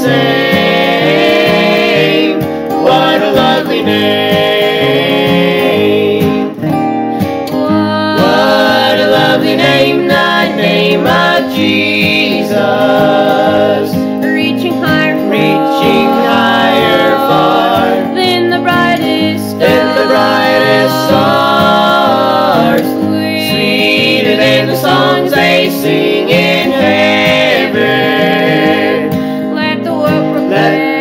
same. What a lovely name. What a lovely name, the name of Jesus. Reaching higher far than the brightest stars. Sweeter than the songs they sing in heaven. Let the world proclaim.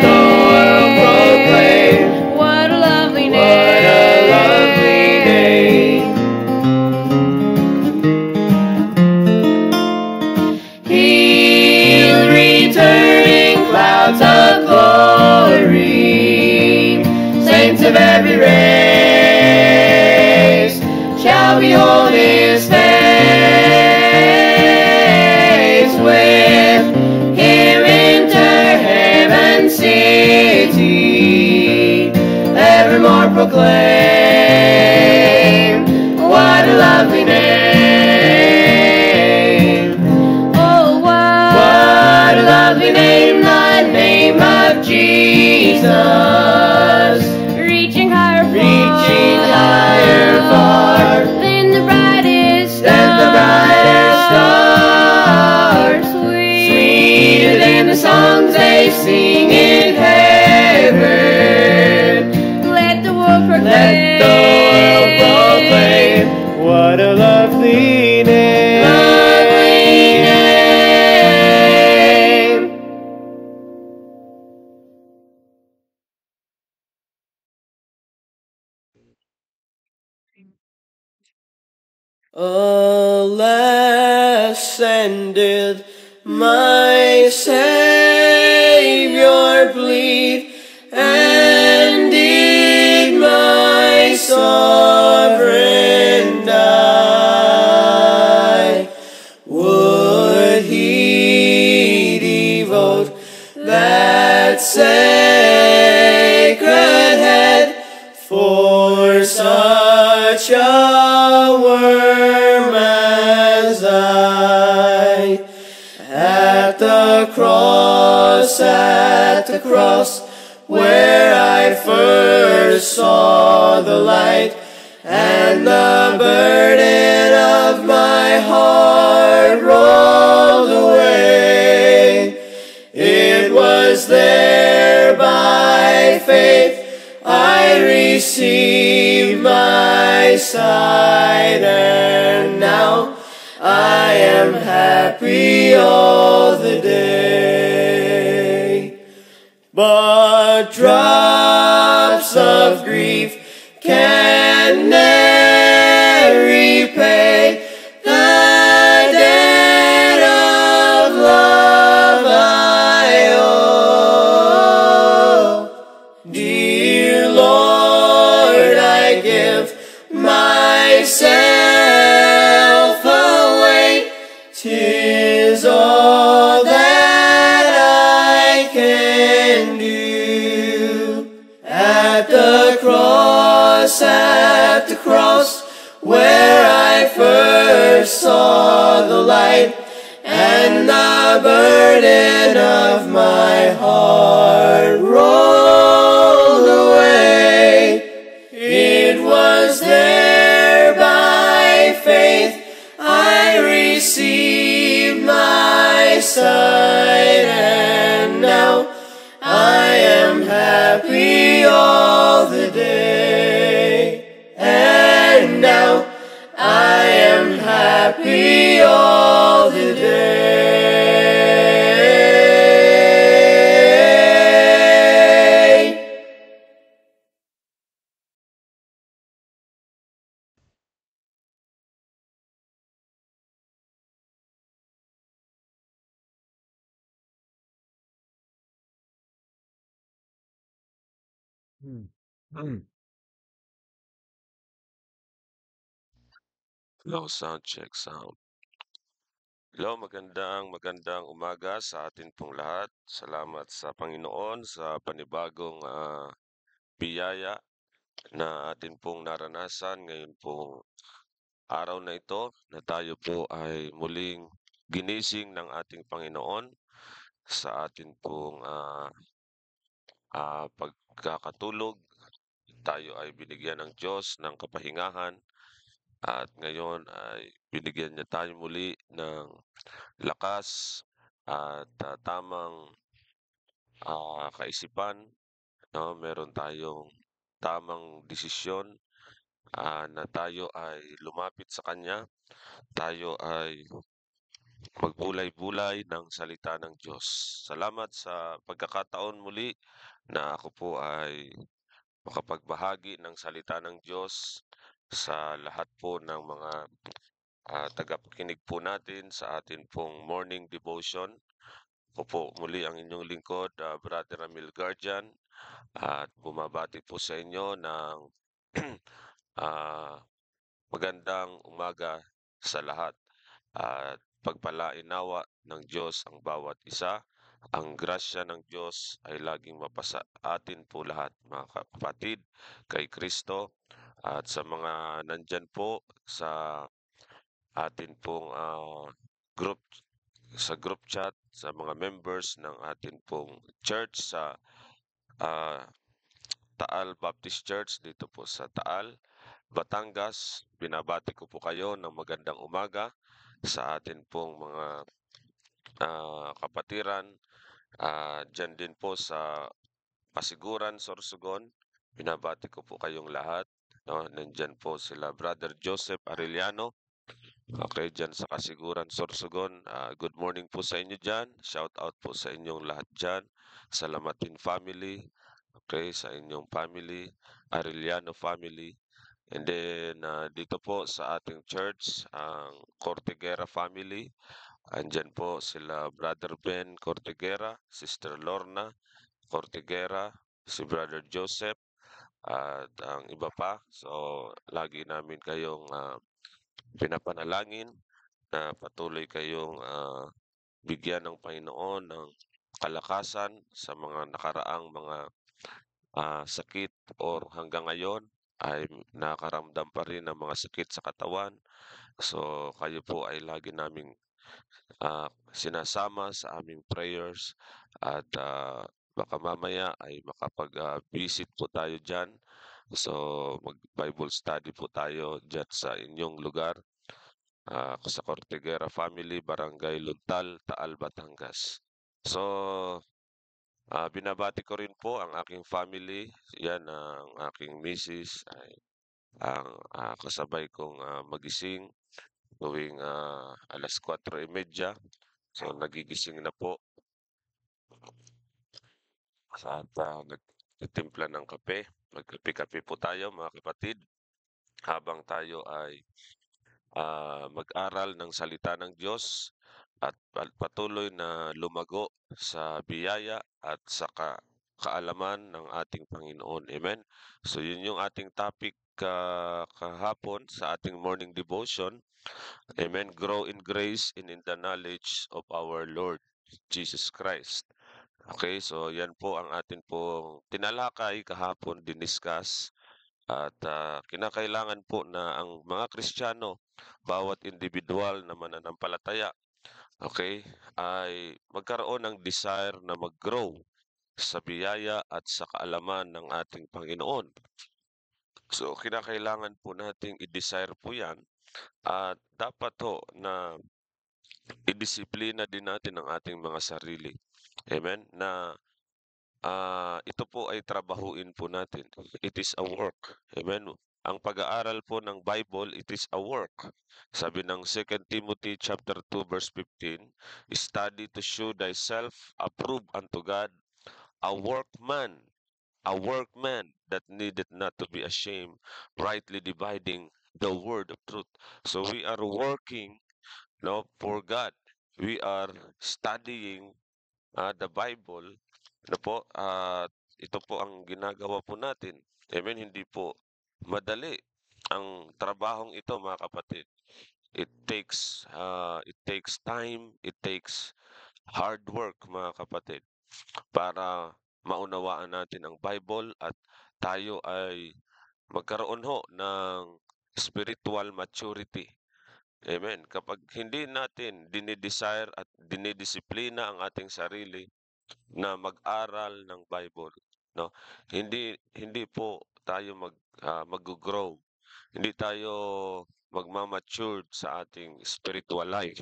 What a lovely name. What a lovely name. He'll return in clouds of glory. Saints of every race shall behold his face. With him enter heaven's city, evermore proclaim. What a lovely name. Oh, What a lovely name, the name of Jesus. reaching higher far than the brightest stars. Sweeter than the songs they sing in heaven. Let the world proclaim. What a lovely name. Alas, ended my Savior plead, and did my sovereign die? Would he devote that sacred head for such a worm as I? At the cross, where I first saw the light, and the burden of my heart rolled away. It was there by faith I received my sight, and now I am happy all the day. But drops of grief can ne'er repay the debt of love I owe. Dear Lord, I give myself away. 'Tis all that I can do. At the cross, where I first saw the light, and the burden of my heart rolled away. It was there by faith I received my sight, and now I am happy all the day. And now I am happy all the day. Hello, sound check, sound. Hello, magandang umaga sa atin pong lahat. Salamat sa Panginoon sa panibagong biyaya na atin pong naranasan ngayon pong araw na ito na tayo po ay muling ginising ng ating Panginoon sa atin pong, pagkakatulog. Tayo ay binigyan ng Diyos ng kapahingahan at ngayon ay binigyan niya tayo muli ng lakas at, tamang, kaisipan, 'no? Meron tayong tamang desisyon, na tayo ay lumapit sa kanya, tayo ay magbulay-bulay ng salita ng Diyos. Salamat sa pagkakataon muli na ako po ay makapagbahagi ng salita ng Diyos sa lahat po ng mga, tagapakinig po natin sa atin pong morning devotion. Ako po muli ang inyong lingkod, Brother Ramil Guardian, at bumabati po sa inyo ng ah, magandang umaga sa lahat at pagpalain nawa ng Diyos ang bawat isa. Ang grasya ng Diyos ay laging mapasa atin po lahat, mga kapatid, kay Kristo at sa mga nandyan po sa atin pong, group sa group chat, sa mga members ng atin pong church sa, ah, Taal Baptist Church dito po sa Taal, Batangas. Binabati ko po kayo ng magandang umaga sa atin pong mga, kapatiran, diyan din po sa Pasiguran, Sorsogon. Binabati ko po kayong lahat, 'no. Nandiyan po sila Brother Joseph Arellano, okey, diyan sa Kasiguran, Sorsogon. Good morning po sa inyo diyan. Shout out po sa inyong lahat diyan, sa Lamatin family, okey, sa inyong family, Arellano family. And then, dito po sa ating church, ang Corteguera family, andiyan po sila Brother Ben Corteguera, Sister Lorna Corteguera, si Brother Joseph, at ang iba pa. So, lagi namin kayong, pinapanalangin na patuloy kayong, bigyan ng Panginoon ng kalakasan sa mga nakaraang mga, sakit or hanggang ngayon ay nakakaramdam pa rin ng mga sakit sa katawan. So, kayo po ay lagi naming, sinasama sa aming prayers at, baka mamaya ay makapag, visit po tayo diyan. So, mag-Bible study po tayo diyan sa inyong lugar, sa Corteguera Family, Barangay Luntal, Taal, Batangas. So, binabati ko rin po ang aking family, 'yan ang aking misis ay ang, kasabay kong, magising tuwing, 4:30. So, nagigising na po at, nagtitimpla ng kape. Magkape-kape po tayo mga kapatid habang tayo ay, mag-aral ng salita ng Diyos at patuloy na lumago sa biyaya at sa kaalaman ng ating Panginoon. Amen. So, yun yung ating topic, kahapon sa ating morning devotion. Amen. Grow in grace and in the knowledge of our Lord Jesus Christ. Okay, so yan po ang atin pong tinalakay kahapon, diniscuss at, kinakailangan po na ang mga Kristiyano, bawat individual na mananampalataya, okay, ay magkaroon ng desire na mag-grow sa biyaya at sa kaalaman ng ating Panginoon. So, kinakailangan po nating i-desire po yan at dapat ho na idisiplina din natin ang ating mga sarili. Amen? Na, ito po ay trabahuin po natin. It is a work. Amen? Ang pag-aaral po ng Bible, it is a work. Sabi ng 2 Timothy chapter 2 verse 15, study to show thyself approved unto God, a workman that needed not to be ashamed, rightly dividing the word of truth. So we are working, no, for God. We are studying, the Bible, ano po, at ito po ang ginagawa po natin. Amen, hindi po madali ang trabahong ito mga kapatid. It takes time, it takes hard work mga kapatid para maunawaan natin ang Bible at tayo ay magkaroon ho ng spiritual maturity. Amen. Kapag hindi natin dinidesire at dinidisiplina ang ating sarili na mag-aral ng Bible, no? Hindi po tayo mag-grow. Hindi tayo magma-matured sa ating spiritual life.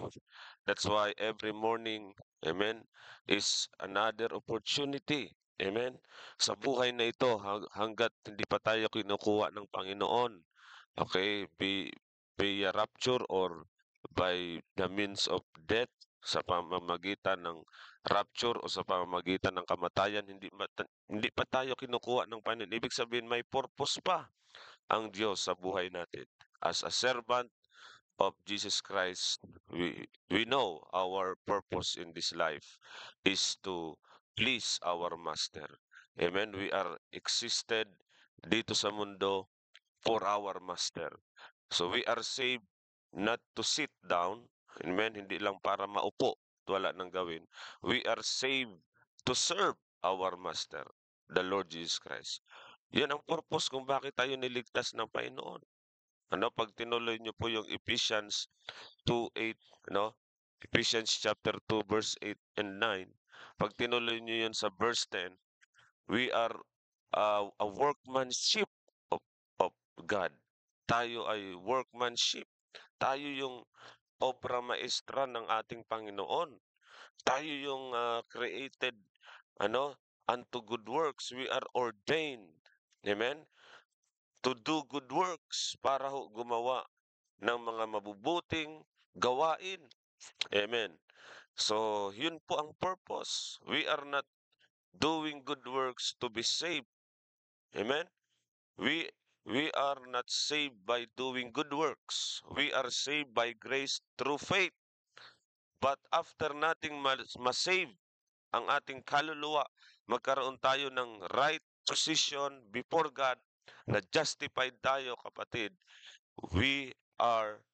That's why every morning, amen, is another opportunity. Amen. Sa buhay na ito, hangga't hindi pa tayo kinukuha ng Panginoon, okay, via rapture or by the means of death, sa pamamagitan ng rapture o sa pamamagitan ng kamatayan, hindi pa tayo kinukuha ng Panginoon. Ibig sabihin, may purpose pa ang Diyos sa buhay natin. As a servant of Jesus Christ, we know our purpose in this life is to please our Master. Amen. We are existed dito sa mundo for our Master. So we are saved not to sit down, amen, hindi lang para maupo at wala nang gawin. We are saved to serve our Master, the Lord Jesus Christ. Yan ang purpose kung bakit tayo niligtas ng Panginoon. Ano, pag tinuloy niyo po yung Ephesians 2:8, ano, Ephesians chapter 2 verse 8 and 9, pag tinuloy niyo yun sa verse 10, we are a workmanship of God. Tayo ay workmanship. Tayo yung obra maestra ng ating Panginoon. Tayo yung created, ano, unto good works. We are ordained. Amen? To do good works para gumawa ng mga mabubuting gawain. Amen. So, yun po ang purpose. We are not doing good works to be saved. Amen. We we are not saved by doing good works. We are saved by grace through faith. But after nating masave ang ating kaluluwa, magkaroon tayo ng right position before God, na justified tayo, kapatid, we are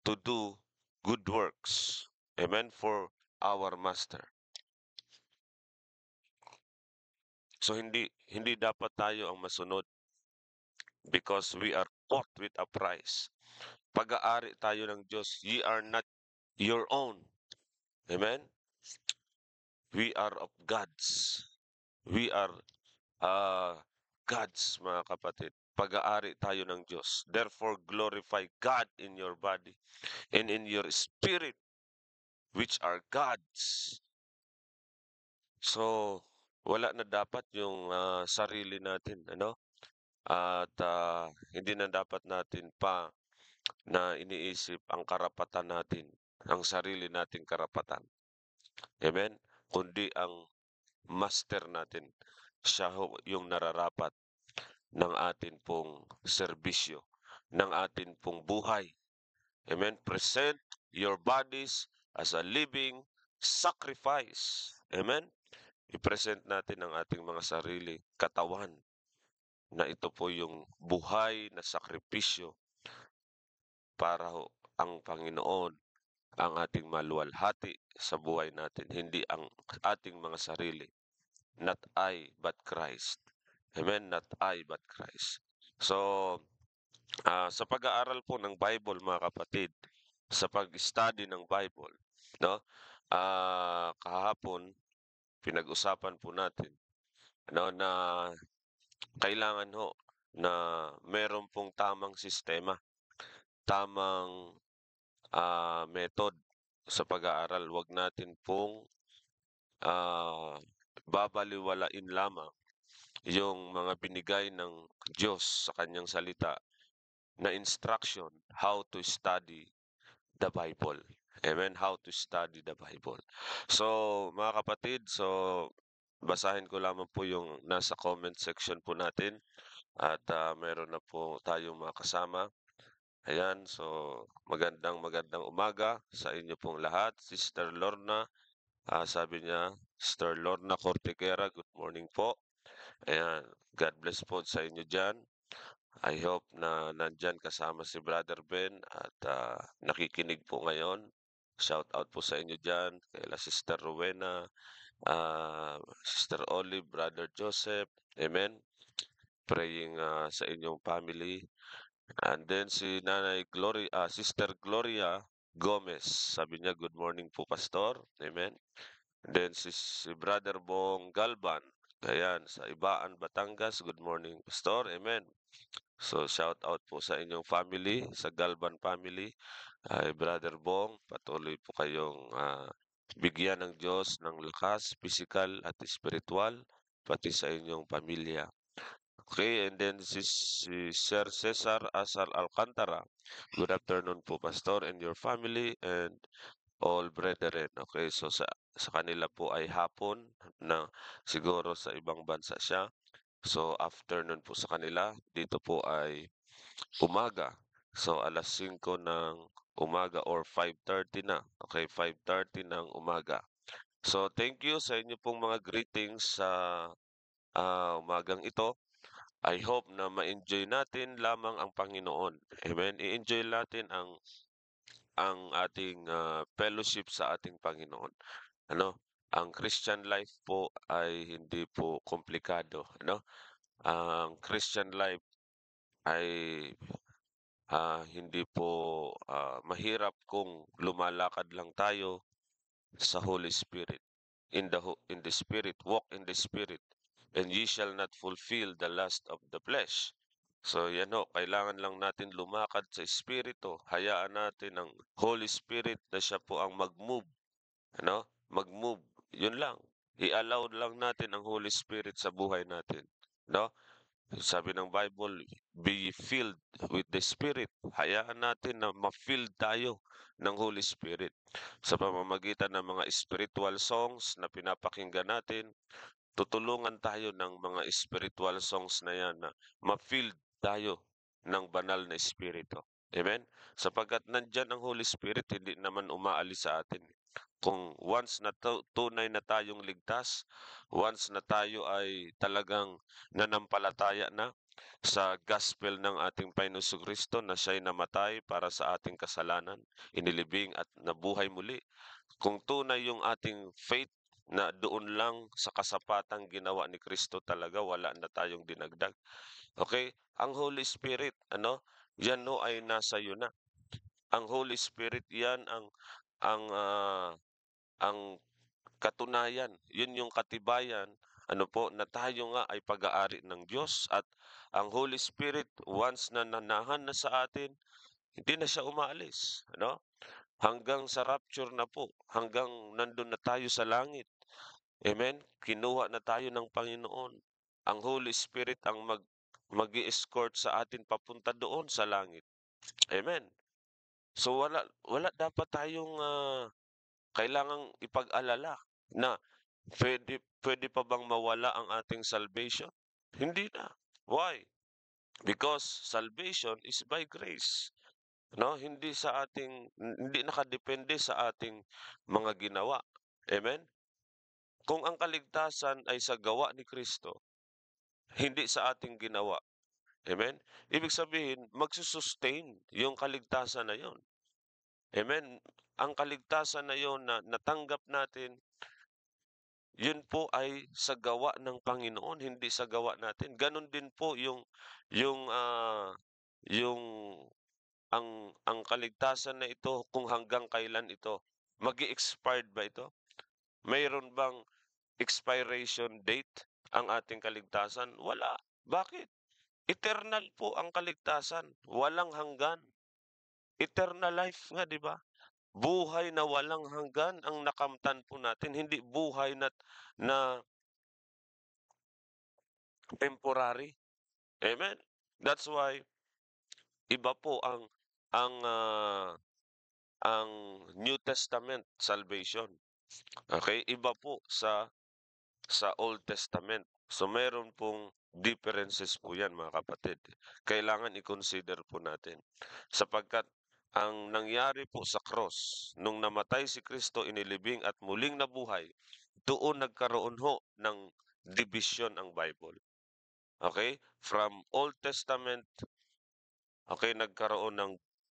to do good works. Amen, for our Master. So hindi dapat tayo ang masunod because we are bought with a price. Pag-aari tayo ng Diyos. Ye are not your own. Amen? We are of God's. We are God's, mga kapatid. Pag-aari tayo ng Diyos. Therefore, glorify God in your body and in your spirit, which are God's. So, wala na dapat yung sarili natin, ano? At hindi na dapat natin pa na iniisip ang karapatan natin, ang sarili nating karapatan. Amen? Kundi ang master natin. Siya yung nararapat ng atin pong serbisyo, ng atin pong buhay. Amen? Present your bodies as a living sacrifice. Amen? I-present natin ang ating mga sarili, katawan, na ito po yung buhay na sakripisyo para ang Panginoon ang ating maluwalhati sa buhay natin, hindi ang ating mga sarili. Not I, but Christ. Amen? Not I, but Christ. So, sa pag-aaral po ng Bible, mga kapatid, sa pag-study ng Bible, no? Kahapon, pinag-usapan po natin, ano, na kailangan na meron pong tamang sistema, tamang method sa pag-aaral. Huwag natin pong babaliwalain lamang yung mga binigay ng Diyos sa kanyang salita na instruction how to study the Bible. Amen? How to study the Bible. So, mga kapatid, basahin ko lamang po yung nasa comment section po natin at meron na po tayong mga kasama. Ayan, so magandang umaga sa inyo pong lahat. Sister Lorna, sabi niya, Sister Lorna Cortequera, good morning po. Ayan, God bless po sa inyo dyan. I hope na nandyan kasama si Brother Ben at nakikinig po ngayon. Shout out po sa inyo dyan, kay Sister Rowena, Sister Olive, Brother Joseph. Amen. Praying sa inyong family And then si Sister Gloria Gomez, sabi niya, "Good morning po, Pastor." Amen. Then si Brother Bong Galban, ayan, sa Ibaan, Batangas, "Good morning, Pastor." Amen. So, shout out po sa inyong family, sa Galban family. Ay, Brother Bong, patuloy po kayong bigyan ng Diyos ng lakas, physical at spiritual, pati sa inyong pamilya. Okay, and then si Sir Cesar Asal Alcantara, "Good afternoon po, Pastor, and your family and all brethren." Okay, so sa kanila po ay hapon na, siguro sa ibang bansa siya. So, afternoon po sa kanila, dito po ay umaga. So, 5:00 ng umaga or 5:30 na. Okay, 5:30 ng umaga. So, thank you sa inyo pong mga greetings sa umagang ito. I hope na ma-enjoy natin lamang ang Panginoon. Amen. I-enjoy natin ang ating fellowship sa ating Panginoon. Ano? Ang Christian life po ay hindi po komplikado, ano? Ang Christian life ay hindi po mahirap kung lumalakad lang tayo sa Holy Spirit. In the Spirit, walk in the Spirit, and ye shall not fulfill the lust of the flesh. So yan ho, kailangan lang natin lumakad sa Espiritu. Hayaan natin ang Holy Spirit na siya po ang mag-move. Ano? Mag-move. Yun lang. I-allow lang natin ang Holy Spirit sa buhay natin. No? Sabi ng Bible, "Be ye filled with the Spirit." Hayaan natin na ma-filled tayo ng Holy Spirit sa pamamagitan ng mga spiritual songs na pinapakinggan natin. Tutulungan tayo ng mga spiritual songs na yan na ma-filled tayo ng banal na Espiritu. Amen? Sapagkat nandyan ang Holy Spirit, hindi naman umaalis sa atin. Kung once na tunay na tayong ligtas, once na tayo ay talagang nanampalataya na sa gospel ng ating Panginoong Jesucristo na siya'y namatay para sa ating kasalanan, inilibing at nabuhay muli. Kung tunay yung ating faith na doon lang sa kasapatang ginawa ni Kristo talaga, wala na tayong dinagdag. Okay? Ang Holy Spirit, ano? Yan no ay nasa iyo na. Ang Holy Spirit, yan ang ang katunayan, yun yung katibayan, ano po, na tayo nga ay pag-aari ng Diyos at ang Holy Spirit, once na nanahan na sa atin, hindi na siya umaalis, ano? Hanggang sa rapture na po, hanggang nandun na tayo sa langit. Amen? Kinuha na tayo ng Panginoon. Ang Holy Spirit ang mag-i-escort sa atin papunta doon sa langit. Amen? So wala dapat tayong kailangang ipag-alala na pwede pa bang mawala ang ating salvation? Hindi na. Why? Because salvation is by grace. No, hindi nakadepende sa ating mga ginawa. Amen? Kung ang kaligtasan ay sa gawa ni Kristo, hindi sa ating ginawa. Amen? Ibig sabihin, magsusustain yung kaligtasan na yon. Amen? Ang kaligtasan na yon na natanggap natin, yun po ay sa gawa ng Panginoon, hindi sa gawa natin. Ganon din po yung ang kaligtasan na ito, kung hanggang kailan ito, mag-expired ba ito? Mayroon bang expiration date ang ating kaligtasan? Wala. Bakit? Eternal po ang kaligtasan, walang hanggan. Eternal life nga, di ba? Buhay na walang hanggan ang nakamtan po natin, hindi buhay na temporary. Amen? That's why iba po ang, ah, ang New Testament salvation. Okay? Iba po sa Old Testament. So meron pong differences po 'yan, mga kapatid. Kailangan i-consider po natin. Sapagkat ang nangyari po sa cross, nung namatay si Kristo, inilibing at muling nabuhay, doon nagkaroon ho ng division ang Bible. Okay? From Old Testament, okay, nagkaroon ng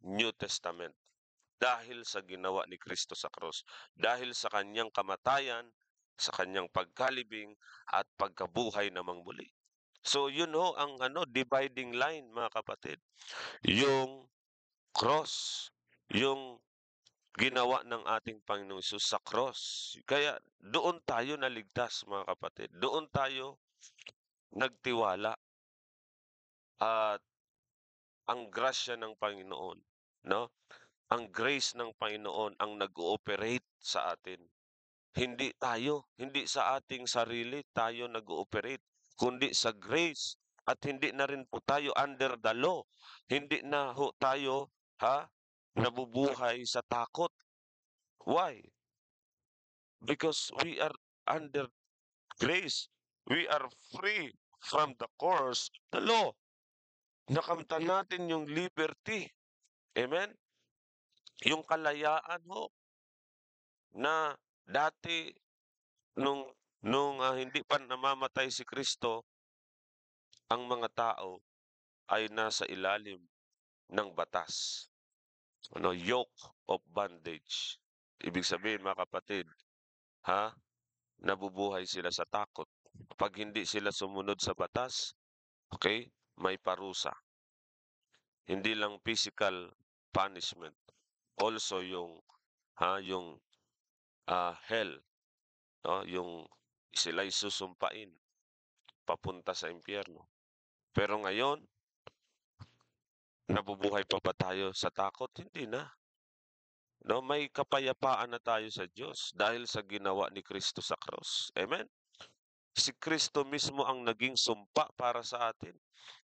New Testament dahil sa ginawa ni Kristo sa cross, dahil sa kanyang kamatayan, sa kanyang pagkalibing at pagkabuhay namang muli. So, yun ho ang dividing line, mga kapatid. Yung cross, yung ginawa ng ating Panginoong Hesus sa cross. Kaya doon tayo naligtas, mga kapatid. Doon tayo nagtiwala at ang grasya ng Panginoon, no? Ang grace ng Panginoon ang nag-ooperate sa atin. Hindi tayo, hindi sa ating sarili tayo nag-ooperate, kundi sa grace. At hindi na rin po tayo under the law. Hindi na ho tayo, nabubuhay sa takot. Why? Because we are under grace. We are free from the curse, the law. Nakamtan natin yung liberty. Amen? Yung kalayaan ho na dati nung hindi pa namamatay si Kristo, ang mga tao ay nasa ilalim ng batas. Yoke of bondage. Ibig sabihin, mga kapatid, nabubuhay sila sa takot. Pag hindi sila sumunod sa batas, okay, may parusa. Hindi lang physical punishment. Also yung hell, no? Yung sila'y susumpain papunta sa impyerno. Pero ngayon, nabubuhay pa ba tayo sa takot? Hindi na. No, may kapayapaan na tayo sa Diyos dahil sa ginawa ni Kristo sa cross. Amen. Si Kristo mismo ang naging sumpa para sa atin.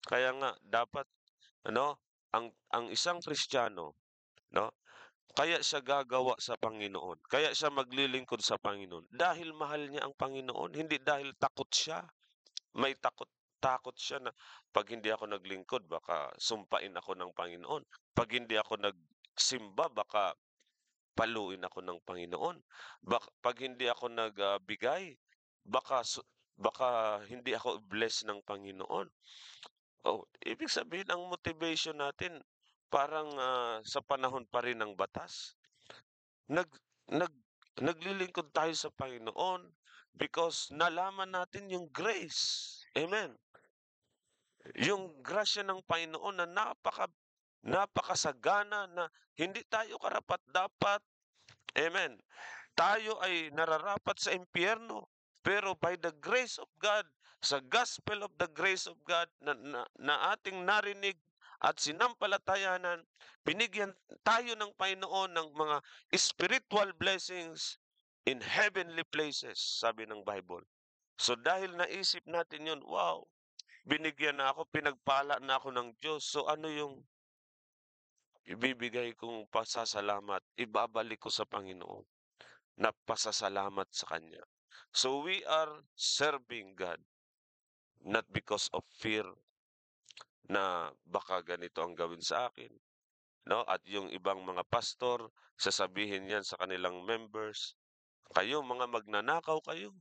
Kaya nga dapat ang isang Kristiyano, no, kaya siya gagawa sa Panginoon. Kaya siya maglilingkod sa Panginoon dahil mahal niya ang Panginoon, hindi dahil takot siya. May takot siya na pag hindi ako naglingkod baka sumpain ako ng Panginoon. Pag hindi ako nagsimba baka paluin ako ng Panginoon. Pag hindi ako nagbigay, baka hindi ako bless ng Panginoon. Oh, ibig sabihin ang motivation natin parang sa panahon pa rin ng batas. Nag nag Naglilingkod tayo sa Panginoon because nalaman natin yung grace. Amen. Yung grasya ng Panginoon na napakasagana na hindi tayo karapat-dapat. Amen. Tayo ay nararapat sa impyerno. Pero by the grace of God, sa gospel of the grace of God na ating narinig at sinampalatayanan, binigyan tayo ng Panginoon ng mga spiritual blessings in heavenly places, sabi ng Bible. So dahil naisip natin yun, wow, binigyan na ako, pinagpala na ako ng Diyos. So ano yung ibibigay kong pasasalamat? Ibabalik ko sa Panginoon na pasasalamat sa Kanya. So we are serving God not because of fear na baka ganito ang gawin sa akin. No? At yung ibang mga pastor, sasabihin yan sa kanilang members, kayo mga magnanakaw kayo.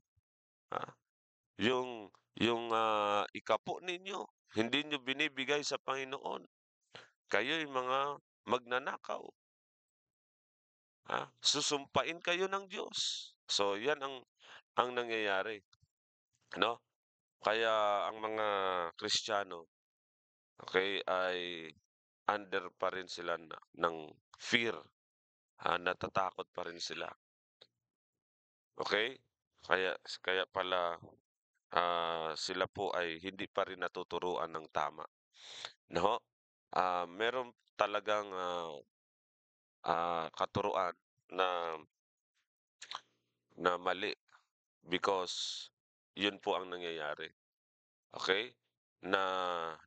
Yung ikapo ninyo, hindi nyo binibigay sa Panginoon. Kayo'y mga magnanakaw. Susumpain kayo ng Diyos. So yan ang nangyayari, no? Kaya ang mga Kristiyano, okay, ay under pa rin sila ng fear. Natatakot pa rin sila. Okay? Kaya pala sila po ay hindi pa rin natuturuan ng tama. No? Meron talagang katuruan na mali because yun po ang nangyayari. Okay? Na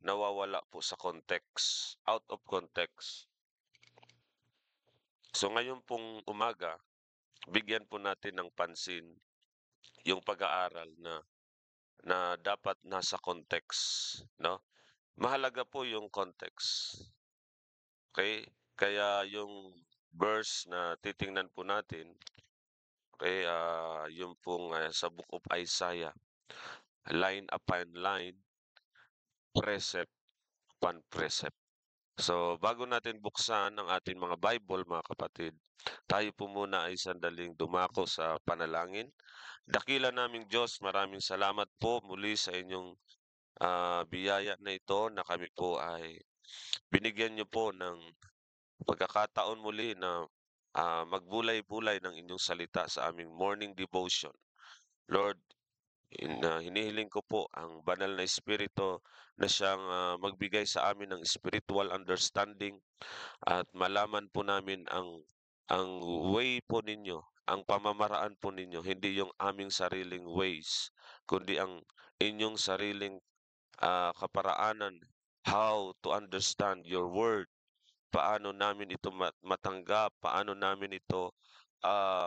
nawawala po sa context, out of context. So ngayon pong umaga, bigyan po natin ng pansin yung pag-aaral na dapat nasa context, no? Mahalaga po yung context. Okay? Kaya yung verse na titingnan po natin, okay, yung pong sa book of Isaiah, line upon line, precept upon precept. So, bago natin buksan ang ating mga Bible, mga kapatid, tayo po muna ay sandaling dumako sa panalangin. Dakila naming Diyos, maraming salamat po muli sa inyong biyaya na ito na kami po ay binigyan niyo po ng pagkakataon muli na magbulay-bulay ng inyong salita sa aming morning devotion. Lord, hinihiling ko po ang banal na Espiritu na siyang magbigay sa amin ng spiritual understanding at malaman po namin ang way po ninyo, ang pamamaraan po ninyo, hindi yung aming sariling ways, kundi ang inyong sariling kaparaanan, how to understand your word, paano namin ito matanggap, paano namin ito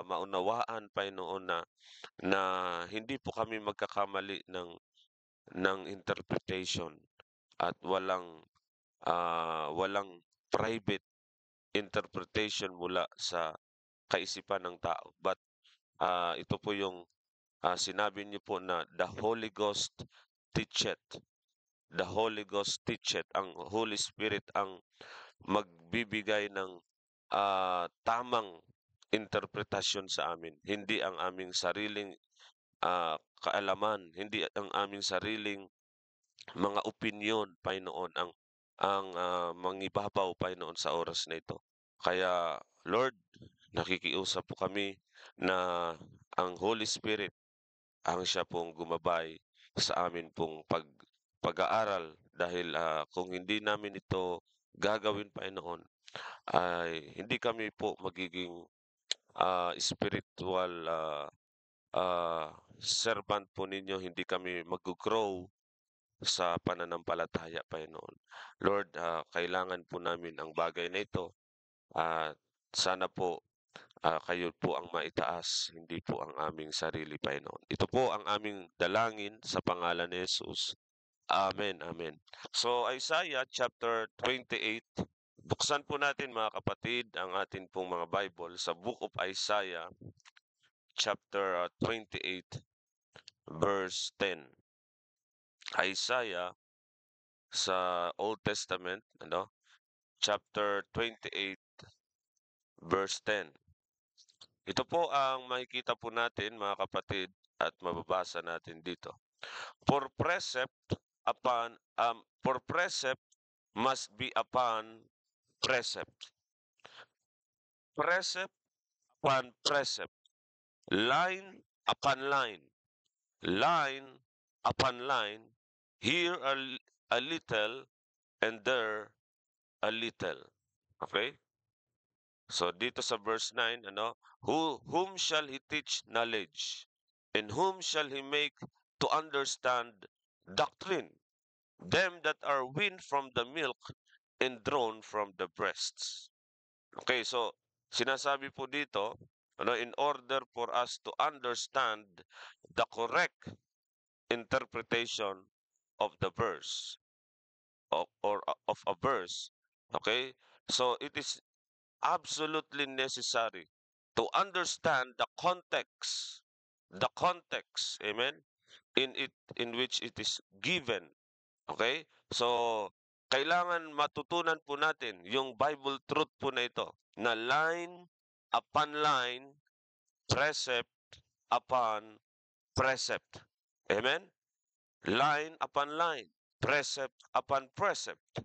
maunawaan, Panginoon, na hindi po kami magkakamali ng interpretation at walang private interpretation mula sa kaisipan ng tao. But ito po yung sinabi niyo po na the Holy Ghost teacheth. The Holy Ghost teacheth. Ang Holy Spirit ang magbibigay ng tamang interpretasyon sa amin. Hindi ang aming sariling kaalaman, hindi ang aming sariling mga opinyon, Panginoon, ang mangibabaw, Panginoon, sa oras na ito. Kaya, Lord, nakikiusap po kami na ang Holy Spirit ang siya pong gumabay sa amin pong pag-aaral dahil kung hindi namin ito gagawin, Panginoon, ay hindi kami po magiging spiritual servant po ninyo, hindi kami mag-grow sa pananampalataya, Panginoon. Lord, kailangan po namin ang bagay na ito at sana po kayo po ang maitaas, hindi po ang aming sarili, Panginoon. Ito po ang aming dalangin sa pangalan ni Jesus. Amen, amen. So, Isaiah chapter 28, buksan po natin mga kapatid ang atin pong mga Bible sa Book of Isaiah chapter 28 verse 10. Isaiah sa Old Testament, chapter 28 verse 10. Ito po ang makikita po natin mga kapatid at mababasa natin dito. For precept must be upon precept. Precept upon precept. Line upon line. Line upon line. Here a little and there a little. Okay? So dito sa verse 9, whom shall he teach knowledge? And whom shall he make to understand doctrine? Them that are weaned from the milk and drawn from the breasts. Okay, so sinasabi po dito, in order for us to understand the correct interpretation of the verse or of a verse, okay? So it is absolutely necessary to understand the context, amen, in which it is given. Okay? So, kailangan matutunan po natin yung Bible truth po na ito, na line upon line, precept upon precept. Amen? Line upon line, precept upon precept.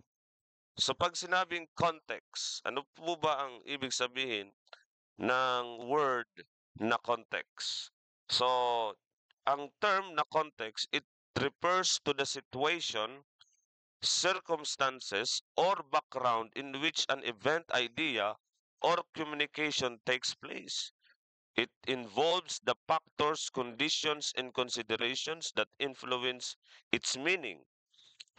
So, pag sinabing context, ano po ba ang ibig sabihin ng word na context? So, ang term na context, it refers to the situation, circumstances, or background in which an event, idea, or communication takes place. It involves the factors, conditions, and considerations that influence its meaning,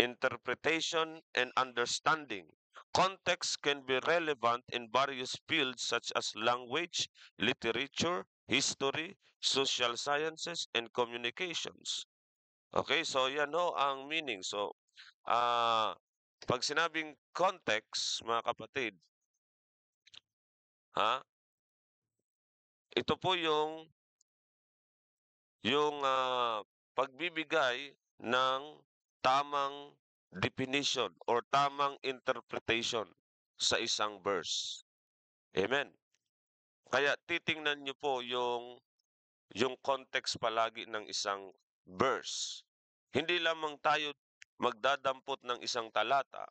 interpretation, and understanding. Context can be relevant in various fields such as language, literature, history, social sciences, and communications. Okay, so yan ho ang meaning. So, pag sinabing context, mga kapatid, ito po yung pagbibigay ng tamang definition or tamang interpretation sa isang verse. Amen. Kaya titingnan niyo po yung context palagi ng isang verse. Hindi lamang tayo magdadampot ng isang talata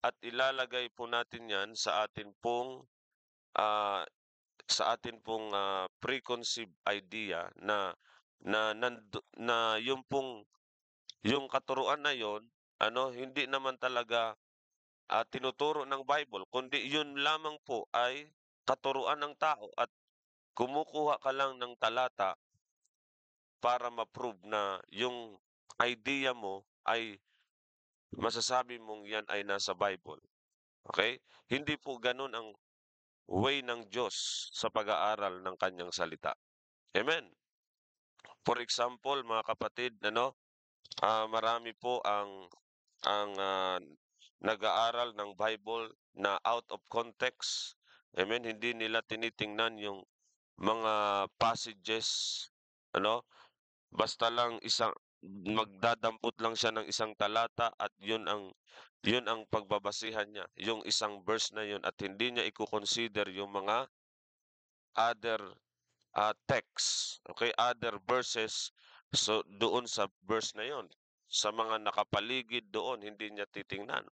at ilalagay po natin 'yan sa atin pong, preconceived idea na yung katuruan na yon ano, hindi naman talaga, tinuturo ng Bible kundi yun lamang po ay katuruan ng tao at kumukuha ka lang ng talata para ma-prove na yung idea mo ay masasabi mong yan ay nasa Bible, okay? Hindi po gano'n ang way ng Diyos sa pag-aaral ng kanyang salita. Amen. For example, mga kapatid, ano, marami po ang nag-aaral ng Bible na out of context. Amen. Hindi nila tinitingnan yung mga passages, ano, basta lang magdadampot lang siya ng isang talata at yun ang pagbabasihan niya, yung isang verse na yun at hindi niya i-consider yung mga other text, okay, other verses so doon sa verse na yon. Sa mga nakapaligid doon, hindi niya titingnan.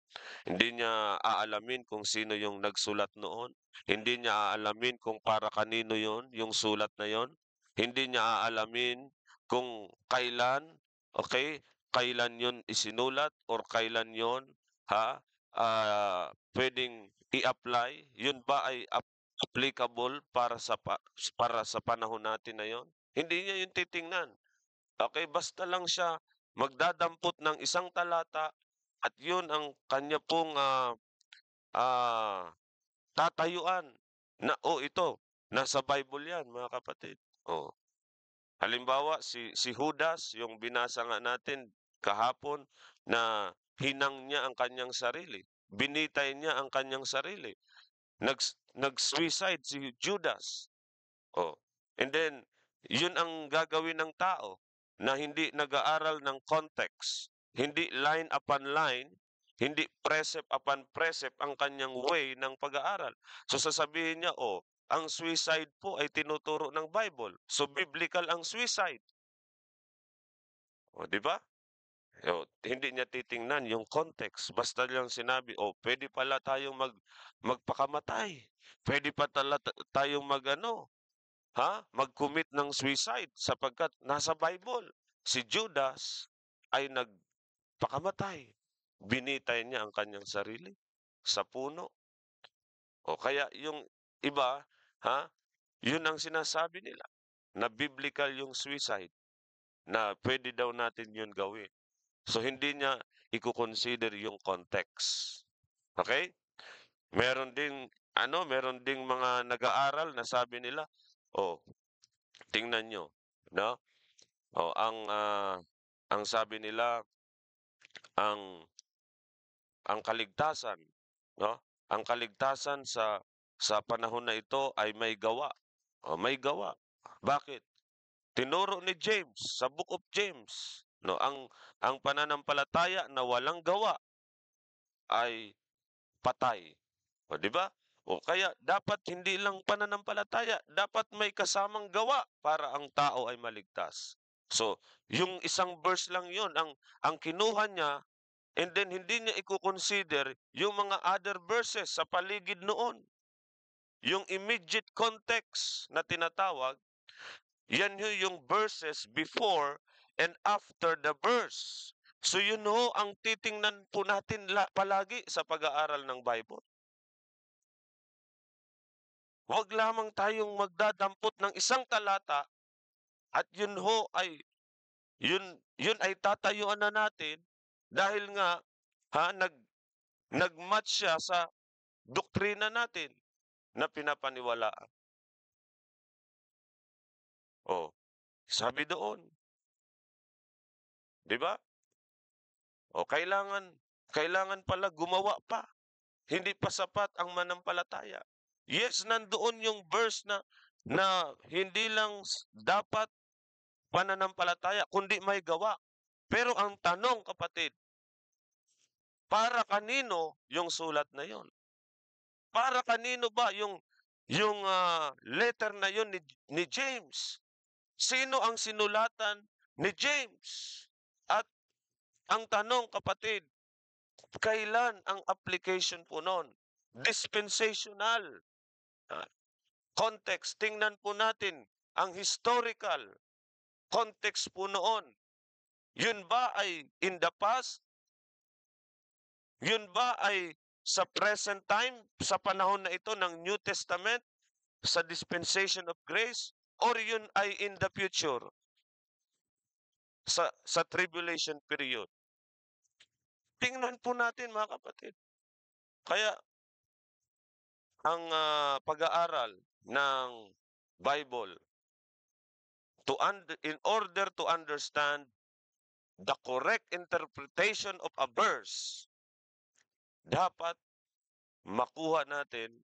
Hindi niya aalamin kung sino yung nagsulat noon. Hindi niya aalamin kung para kanino yon yung sulat na yon. Hindi niya aalamin kung kailan, okay, kailan yon isinulat or kailan yon ha, pwedeng i-apply. Yun ba ay applicable para sa panahon natin na yon? Hindi niya yun titingnan. Okay, basta lang siya magdadampot ng isang talata at yun ang kanya pong tatayuan na, "Oh, ito, nasa Bible 'yan, mga kapatid." Oh, halimbawa si Judas, yung binasa nga natin kahapon na hinang niya ang kanyang sarili, binitay niya ang kanyang sarili. Nag-suicide si Judas. Oh, and then yun ang gagawin ng tao na hindi nag-aaral ng context, hindi line upon line, hindi precept upon precept ang kanyang way ng pag-aaral. So sasabihin niya, "Oh, ang suicide po ay tinuturo ng Bible. So biblical ang suicide." Oh, 'di ba? Oh, hindi niya titingnan yung context. Basta lang sinabi, "Oh, pwede pala tayong magpakamatay. Pwede pa tayong magano, mag-commit ng suicide sapagkat nasa Bible." Si Judas ay nagpakamatay. Binitay niya ang kanyang sarili sa puno. O kaya yung iba, ha, yun ang sinasabi nila na biblical yung suicide, na pwede daw natin yun gawin. So hindi niya iko-consider yung context. Okay? Meron ding mga nag-aaral na sabi nila, "Oh, tingnan niyo, no? Oh, ang sabi nila, ang ang kaligtasan, no? Ang kaligtasan sa panahon na ito ay may gawa." Oh, may gawa. Bakit? Tinuro ni James sa Book of James, no, ang pananampalataya na walang gawa ay patay. O, 'di ba? O kaya dapat hindi lang pananampalataya, dapat may kasamang gawa para ang tao ay maligtas. So, yung isang verse lang 'yon ang kinuha niya, and then hindi niya i-consider yung mga other verses sa paligid noon. Yung immediate context na tinatawag, yan yung verses before and after the verse. So yun ho ang titingnan po natin palagi sa pag-aaral ng Bible. Huwag lamang tayong magdadampot ng isang talata at yun ay tatayuan na natin dahil nga nag-match siya sa doktrina natin na pinapaniwalaan. Oh, sabi doon, 'di ba? O kailangan pala gumawa pa. Hindi pa sapat ang manampalataya. Yes, nandoon yung verse na hindi lang dapat pananampalataya, kundi may gawa. Pero ang tanong, kapatid, para kanino yung sulat na yon? Para kanino ba yung letter na yon ni James? Sino ang sinulatan ni James? At Ang tanong, kapatid, kailan ang application po nun? Dispensational. Context, tingnan po natin ang historical context po noon. Yun ba ay in the past? Yun ba ay sa present time, sa panahon na ito ng New Testament, sa dispensation of grace? Or yun ay in the future, sa tribulation period? Tingnan po natin, mga kapatid. Kaya, ang pag-aaral ng Bible, in order to understand the correct interpretation of a verse, dapat makuha natin,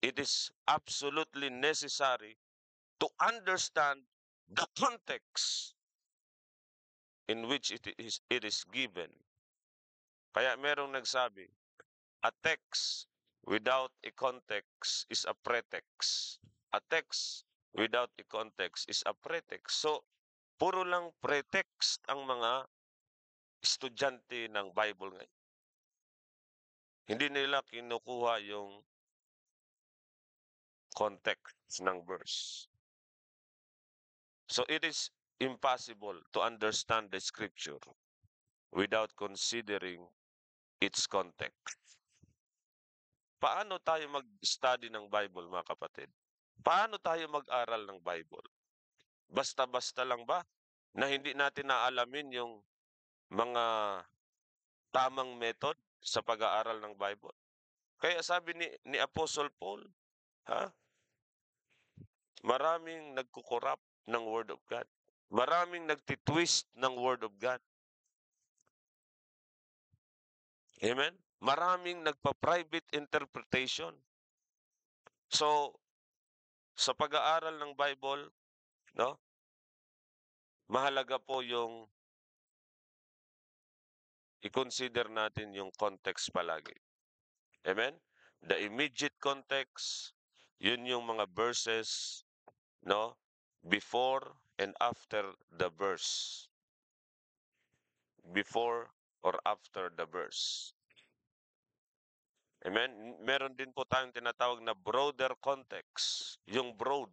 it is absolutely necessary to understand the context in which it is given. Kaya merong nagsabi, a text without a context is a pretext. A text without a context is a pretext. So, puro lang pretext ang mga estudyante ng Bible ngayon. Hindi nila kinukuha yung context ng verse. So, it is impossible to understand the scripture without considering its context. Paano tayo mag-study ng Bible, mga kapatid? Paano tayo mag-aral ng Bible? Basta-basta lang ba na hindi natin naalamin yung mga tamang method sa pag-aaral ng Bible? Kaya sabi ni Apostle Paul, maraming nagkukorrupt ng Word of God. Maraming nagtitwist ng Word of God. Amen? Maraming nagpa-private interpretation. So, sa pag-aaral ng Bible, no? Mahalaga po yung i-consider natin yung context palagi. Amen? The immediate context, yun yung mga verses, no? Before and after the verse. Before or after the verse. Amen? Meron din po tayong tinatawag na broader context. Yung broad.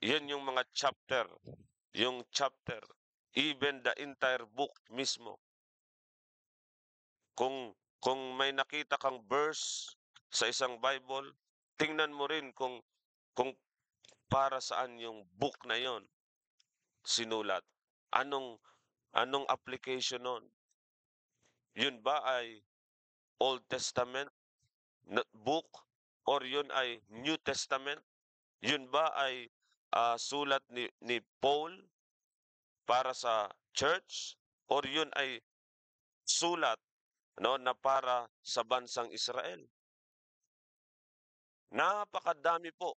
Yan yung mga chapter. Yung chapter. Even the entire book mismo. Kung may nakita kang verse sa isang Bible, tingnan mo rin kung para saan yung book na yon sinulat. Anong application nun? Yun ba ay Old Testament book or yun ay New Testament? Yun ba ay sulat ni Paul para sa church or yun ay sulat na para sa bansang Israel? Napakadami po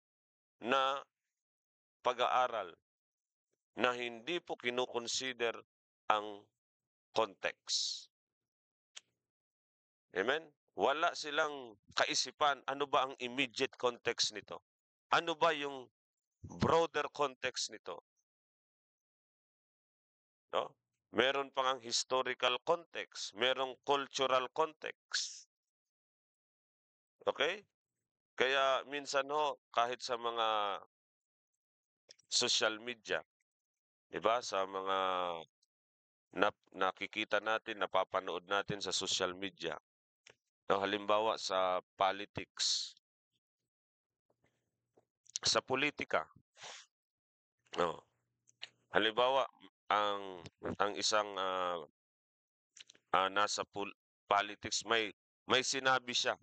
na pag-aaral na hindi po kinukonsider ang context. Amen? Wala silang kaisipan, ano ba ang immediate context nito? Ano ba yung broader context nito? No? Meron pang ang historical context, merong cultural context. Okay? Kaya minsan kahit sa mga social media, 'di ba? Sa mga nakikita natin, napapanood natin sa social media. No, halimbawa sa politics, sa politika. No. Halimbawa, ang isang nasa politics may sinabi siya,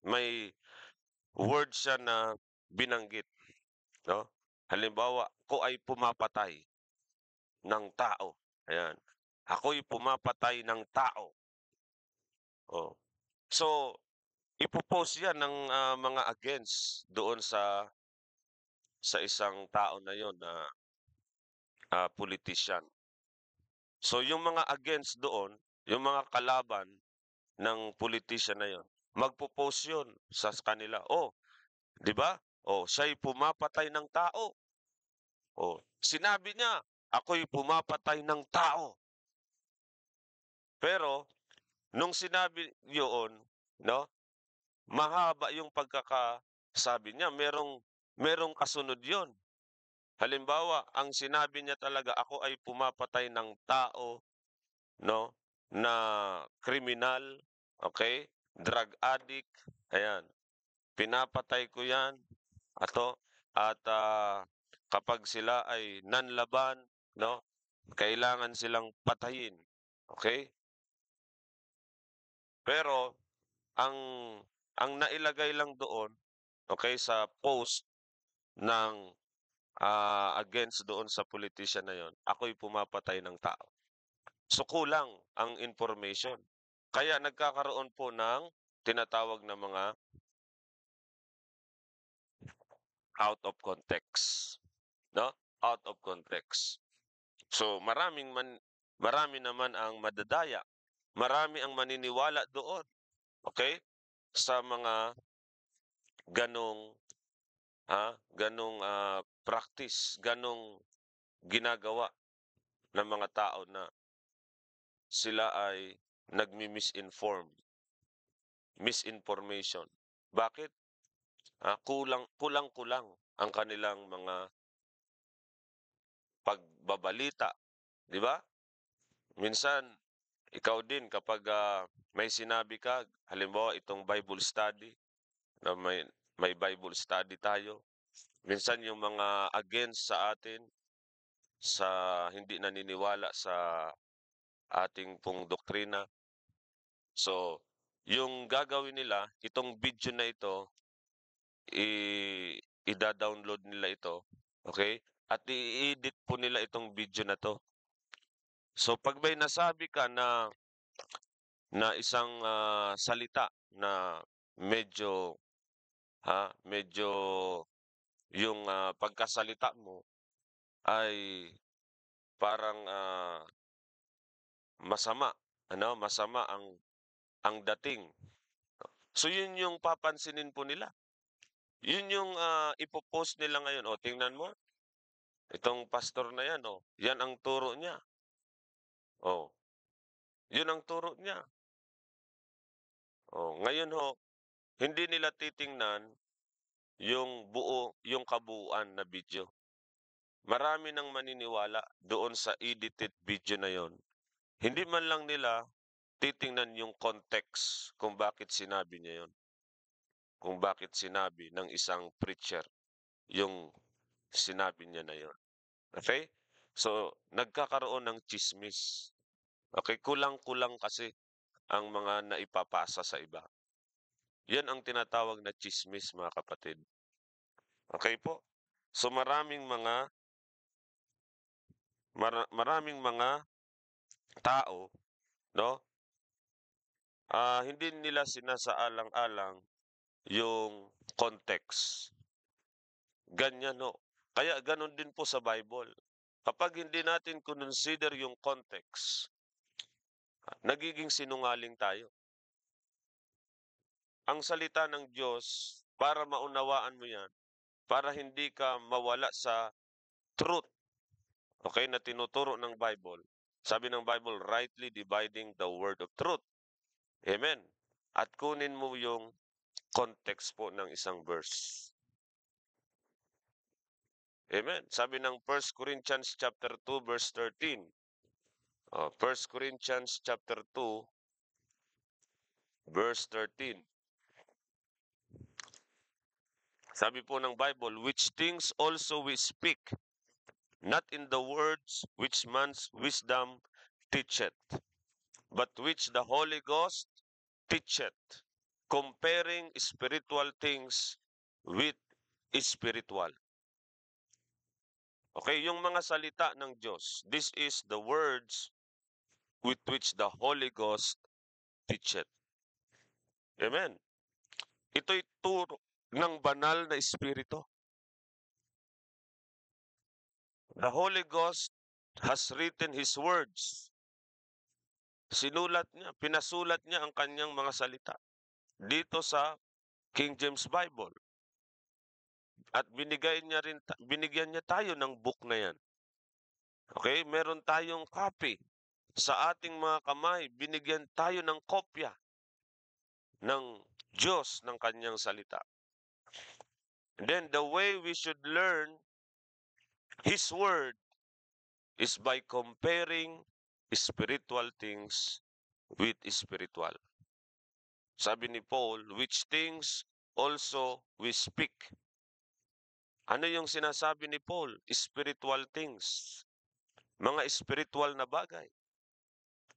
may word siya na binanggit, no? Halimbawa, ako ay pumapatay ng tao. Ayan. Ako'y pumapatay ng tao. Oh. So, ipopost yan ng mga against doon sa isang tao na yon na politician. So, yung mga against doon, yung mga kalaban ng politician na yon, magpo-post yun sa kanila. Oh, di ba? Oh, siya'y pumapatay ng tao. Oh, sinabi niya, ako'y pumapatay ng tao. Pero nung sinabi yun, 'no, mahaba yung pagkakasabi niya, merong kasunod yun. Halimbawa, ang sinabi niya talaga, "Ako ay pumapatay ng tao," 'no, na kriminal, okay, drug addict, ayan. Pinapatay ko 'yan at kapag sila ay nanlaban, 'no, kailangan silang patayin, okay. Pero ang ang nailagay lang doon, okay, sa post ng, against doon sa politician na 'yon, "Ako'y pumapatay ng tao." So, kulang ang information. Kaya nagkakaroon po ng tinatawag na mga out of context, 'no? Out of context. So, marami naman ang madadaya. Marami ang maniniwala doon, okay, sa mga ganong, practice, ganong ginagawa ng mga tao na sila ay misinformation. Bakit? Kulang-kulang ang kanilang mga pagbabalita, 'di ba? Minsan ikaw din kapag, may sinabi ka, halimbawa itong Bible study, na may Bible study tayo, minsan yung mga against sa atin, sa hindi naniniwala sa ating pong doktrina. So, yung gagawin nila, itong video na ito, ida-download nila ito, okay, at i-edit po nila itong video na 'to. So, 'pag may nasabi ka na isang, salita na medyo, medyo yung, pagkasalita mo ay parang, masama, masama ang dating. So, yun yung papansinin po nila. Yun yung, ipo-post nila ngayon, "O, tingnan mo, itong pastor na 'yan, oh, 'yan ang turo niya. Oh, yun ang turo niya." Oh, ngayon ho, hindi nila titingnan yung kabuuan na video. Marami ng maniniwala doon sa edited video na yon. Hindi man lang nila titingnan yung context kung bakit sinabi niya yon. Kung bakit sinabi ng isang preacher yung sinabi niya na yon. Okay? So, nagkakaroon ng tsismis. Okay? Kulang-kulang kasi ang mga naipapasa sa iba. Yan ang tinatawag na tsismis, mga kapatid. Okay po? So, maraming mga tao, 'no, hindi nila sinasaalang-alang yung context. Ganyan ho. Kaya gano'n din po sa Bible. Kapag hindi natin consider yung context, nagiging sinungaling tayo. Ang salita ng Diyos, para maunawaan mo 'yan, para hindi ka mawala sa truth, okay, na tinuturo ng Bible. Sabi ng Bible, rightly dividing the word of truth. Amen. At kunin mo yung context po ng isang verse. Amen. Sabi ng 1 Corinthians chapter 2 verse 13. 1 Corinthians chapter 2 verse 13. Sabi po ng Bible, which things also we speak, not in the words which man's wisdom teacheth, but which the Holy Ghost teacheth, comparing spiritual things with spiritual. Okay, yung mga salita ng Diyos, this is the words with which the Holy Ghost teacheth. Amen. Ito'y turo ng banal na Espiritu. The Holy Ghost has written His words. Pinasulat niya ang kanyang mga salita dito sa King James Bible. At binigyan niya tayo ng book na yan. Okay? Meron tayong copy sa ating mga kamay. Binigyan tayo ng kopya ng Diyos ng kanyang salita. And then the way we should learn His Word is by comparing spiritual things with spiritual. Sabi ni Paul, which things also we speak. Ano yung sinasabi ni Paul? Spiritual things. Mga spiritual na bagay.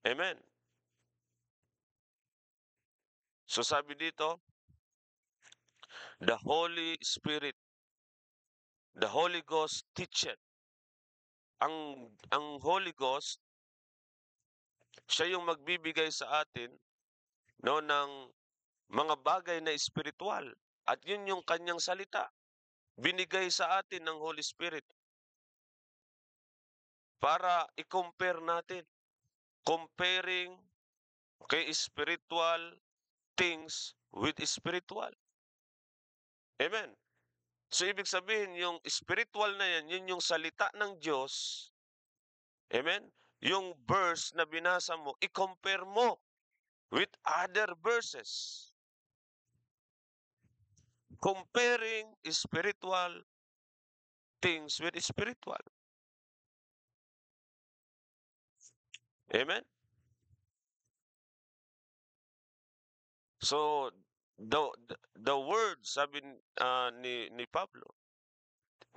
Amen. So sabi dito, the Holy Spirit, the Holy Ghost teacheth. Ang Holy Ghost, siya yung magbibigay sa atin no ng mga bagay na espiritual. At yun yung kanyang salita. Binigay sa atin ng Holy Spirit para i-compare natin. Comparing spiritual things with spiritual. Amen. So, ibig sabihin, yung spiritual na yan, yun yung salita ng Diyos. Amen. Yung verse na binasa mo, i-compare mo with other verses. Comparing spiritual things with spiritual. Amen. So, the words, sabi ni Pablo,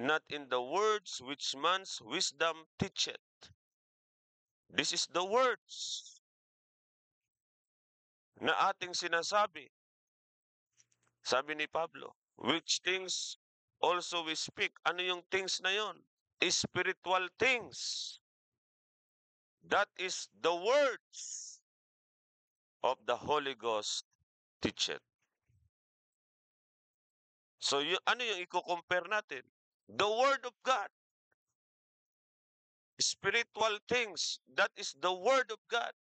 not in the words which man's wisdom teacheth. This is the words na ating sinasabi. Sabi ni Pablo, which things also we speak. Ano yung things na yon? Spiritual things. That is the words of the Holy Ghost teacheth. So, ano yung i-compare natin? The Word of God. Spiritual things. That is the Word of God.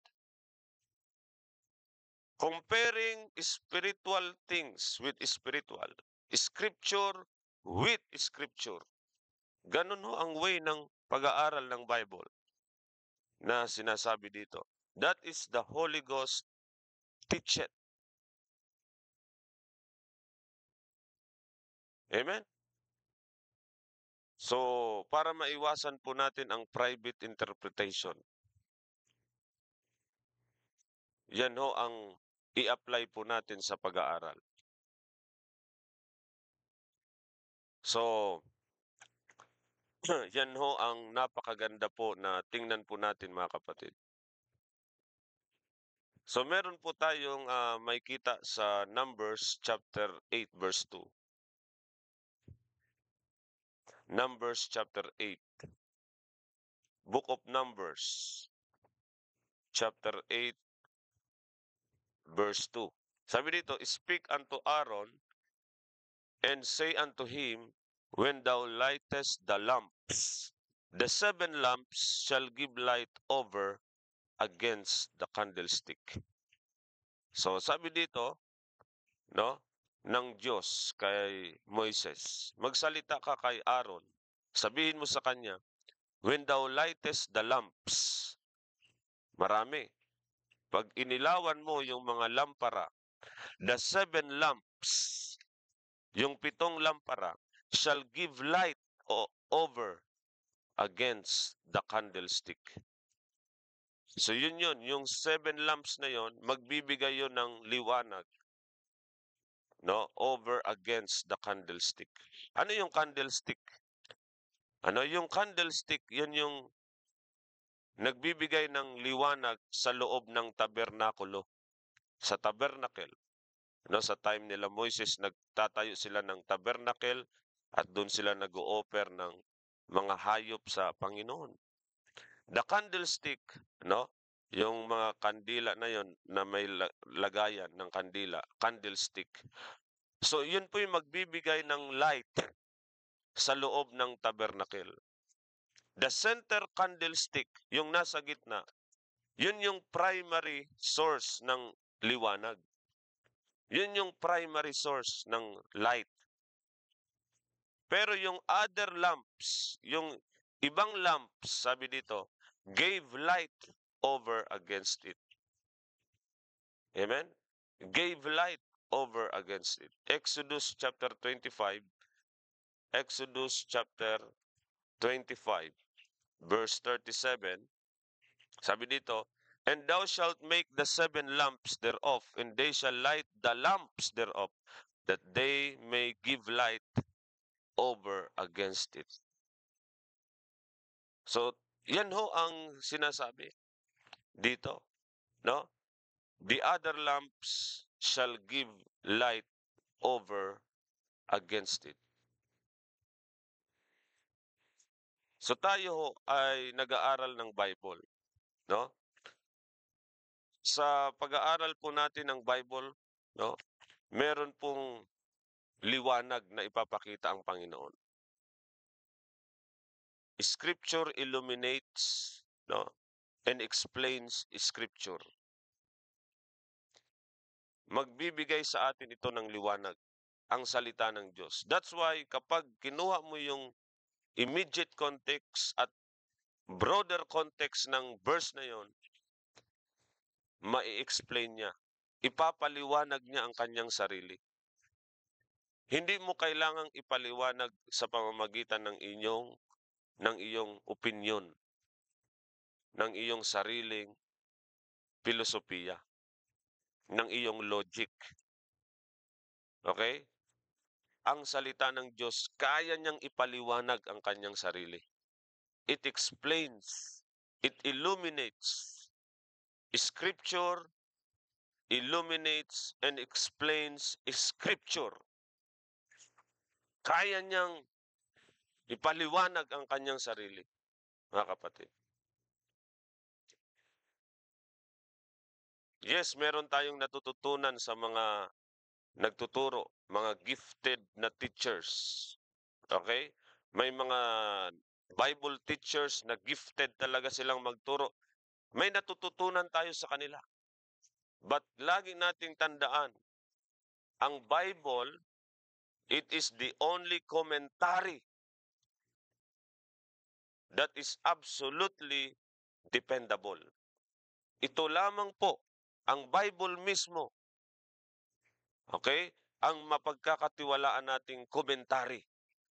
Comparing spiritual things with spiritual. Scripture with Scripture. Ganun ho ang way ng pag-aaral ng Bible na sinasabi dito. That is the Holy Ghost teacheth. Amen? So, para maiwasan po natin ang private interpretation, yan ho ang i-apply po natin sa pag-aaral. So, yan ho ang napakaganda po na tingnan po natin mga kapatid. So, meron po tayong may kita sa Numbers chapter 8 verse 2. Numbers chapter 8. Book of Numbers chapter 8 verse 2. Sabi dito, speak unto Aaron and say unto him, when thou lightest the lamps, the 7 lamps shall give light over against the candlestick. So sabi dito, no, ng Diyos kay Moises, magsalita ka kay Aaron, sabihin mo sa kanya, when thou lightest the lamps, marami, pag inilawan mo yung mga lampara, the 7 lamps, yung 7 lampara, shall give light over against the candlestick. So yun, yung 7 lamps na yon, magbibigay yun ng liwanag, no, over against the candlestick. Ano yung candlestick? Ano yung candlestick? Yun yung nagbibigay ng liwanag sa loob ng tabernakulo, sa tabernacle. No, sa time nila Moises, nagtatayo sila ng tabernacle at doon sila nag-o-offer ng mga hayop sa Panginoon. The candlestick, no, yung mga kandila na yon na may lagayan ng kandila, candlestick. So, yun po yung magbibigay ng light sa loob ng tabernacle. The center candlestick, yung nasa gitna, yun yung primary source ng liwanag. Yun yung primary source ng light. Pero yung other lamps, yung ibang lamps, sabi dito, gave light over against it. Amen? Gave light over against it. Exodus chapter 25, verse 37, sabi dito, and thou shalt make the 7 lamps thereof, and they shall light the lamps thereof, that they may give light over against it. So, yan ho ang sinasabi dito, no? The other lamps shall give light over against it. So tayo ho ay nag-aaral ng Bible, no? Sa pag-aaral po natin ng Bible, no? Meron pong liwanag na ipapakita ang Panginoon. Scripture illuminates, no? And explains Scripture. Magbibigay sa atin ito ng liwanag, ang salita ng Diyos. That's why kapag kinuha mo yung immediate context at broader context ng verse na yon, mai-explain niya. Ipapaliwanag niya ang kanyang sarili. Hindi mo kailangang ipaliwanag sa pamamagitan ng iyong opinion, ng iyong sariling filosofiya, ng iyong logic. Okay? Ang salita ng Diyos, kaya niyang ipaliwanag ang kanyang sarili. It explains, it illuminates. Scripture illuminates and explains Scripture. Kaya niyang ipaliwanag ang kanyang sarili, mga kapatid. Yes, meron tayong natututunan sa mga nagtuturo, mga gifted na teachers. Okay? May mga Bible teachers na gifted talaga silang magturo. May natututunan tayo sa kanila. But lagi nating tandaan, ang Bible, it is the only commentary that is absolutely dependable. Ito lamang po, ang Bible mismo, okay, ang mapagkakatiwalaan nating komentary.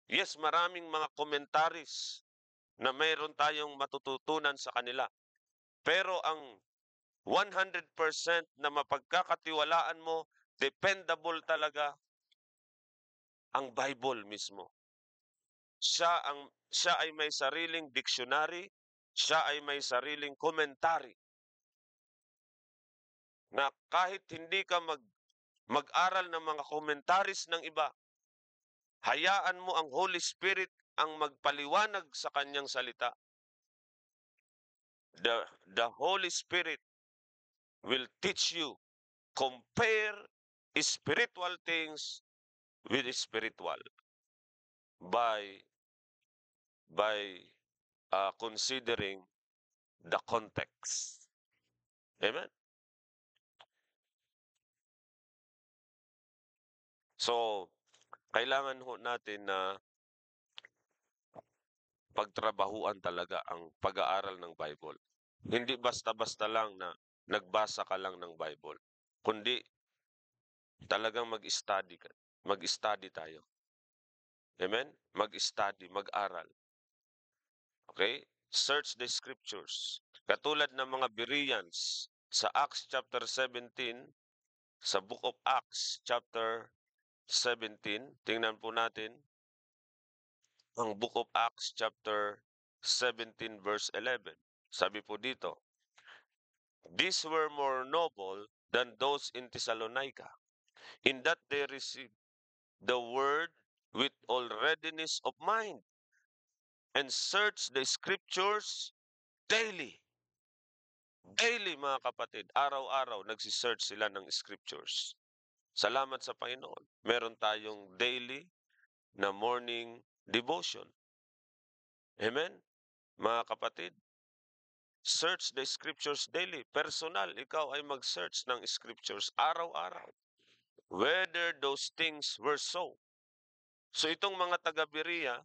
Yes, maraming mga commentaries na mayroon tayong matututunan sa kanila. Pero ang 100% na mapagkakatiwalaan mo, dependable talaga ang Bible mismo. Siya ay may sariling dictionary, siya ay may sariling commentary. Na kahit hindi ka mag-aral ng mga commentaries ng iba, hayaan mo ang Holy Spirit ang magpaliwanag sa kanyang salita. The Holy Spirit will teach you, compare spiritual things with spiritual by considering the context. Amen? So, kailangan ho natin na pagtrabahuan talaga ang pag-aaral ng Bible. Hindi basta-basta lang na nagbasa ka lang ng Bible, kundi talagang mag-study tayo. Amen? Mag-study, mag-aral. Okay? Search the scriptures. Katulad ng mga Bereans sa Acts chapter 17, sa Book of Acts chapter 17, tingnan po natin ang Book of Acts chapter 17 verse 11. Sabi po dito, these were more noble than those in Thessalonica, in that they received the word with all readiness of mind, and searched the scriptures daily. Daily, mga kapatid, araw-araw nagsisearch sila ng scriptures. Salamat sa Panginoon. Meron tayong daily na morning devotion. Amen? Mga kapatid, search the scriptures daily. Personal, ikaw ay mag-search ng scriptures araw-araw. Whether those things were so. So itong mga taga-Berea,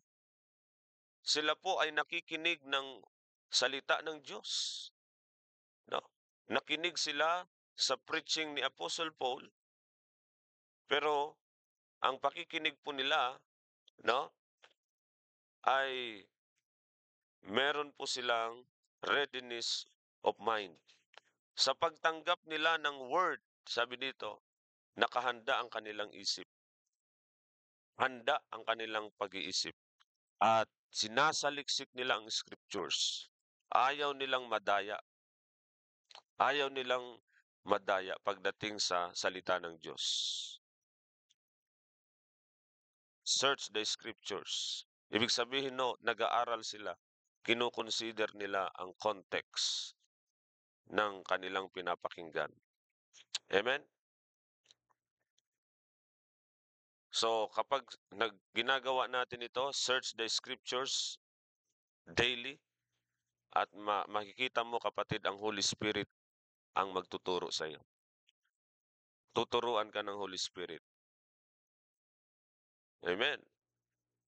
sila po ay nakikinig ng salita ng Diyos. No? Nakinig sila sa preaching ni Apostle Paul, pero ang pakikinig po nila, no, ay meron po silang readiness of mind. Sa pagtanggap nila ng word, sabi dito, nakahanda ang kanilang isip. Handa ang kanilang pag-iisip. At sinasaliksik nila ang scriptures. Ayaw nilang madaya. Ayaw nilang madaya pagdating sa salita ng Diyos. Search the scriptures. Ibig sabihin, no, nag-aaral sila. Kino-consider nila ang context ng kanilang pinapakinggan. Amen? So, kapag ginagawa natin ito, search the scriptures daily, at makikita mo, kapatid, ang Holy Spirit ang magtuturo sa iyo. Tuturuan ka ng Holy Spirit. Amen?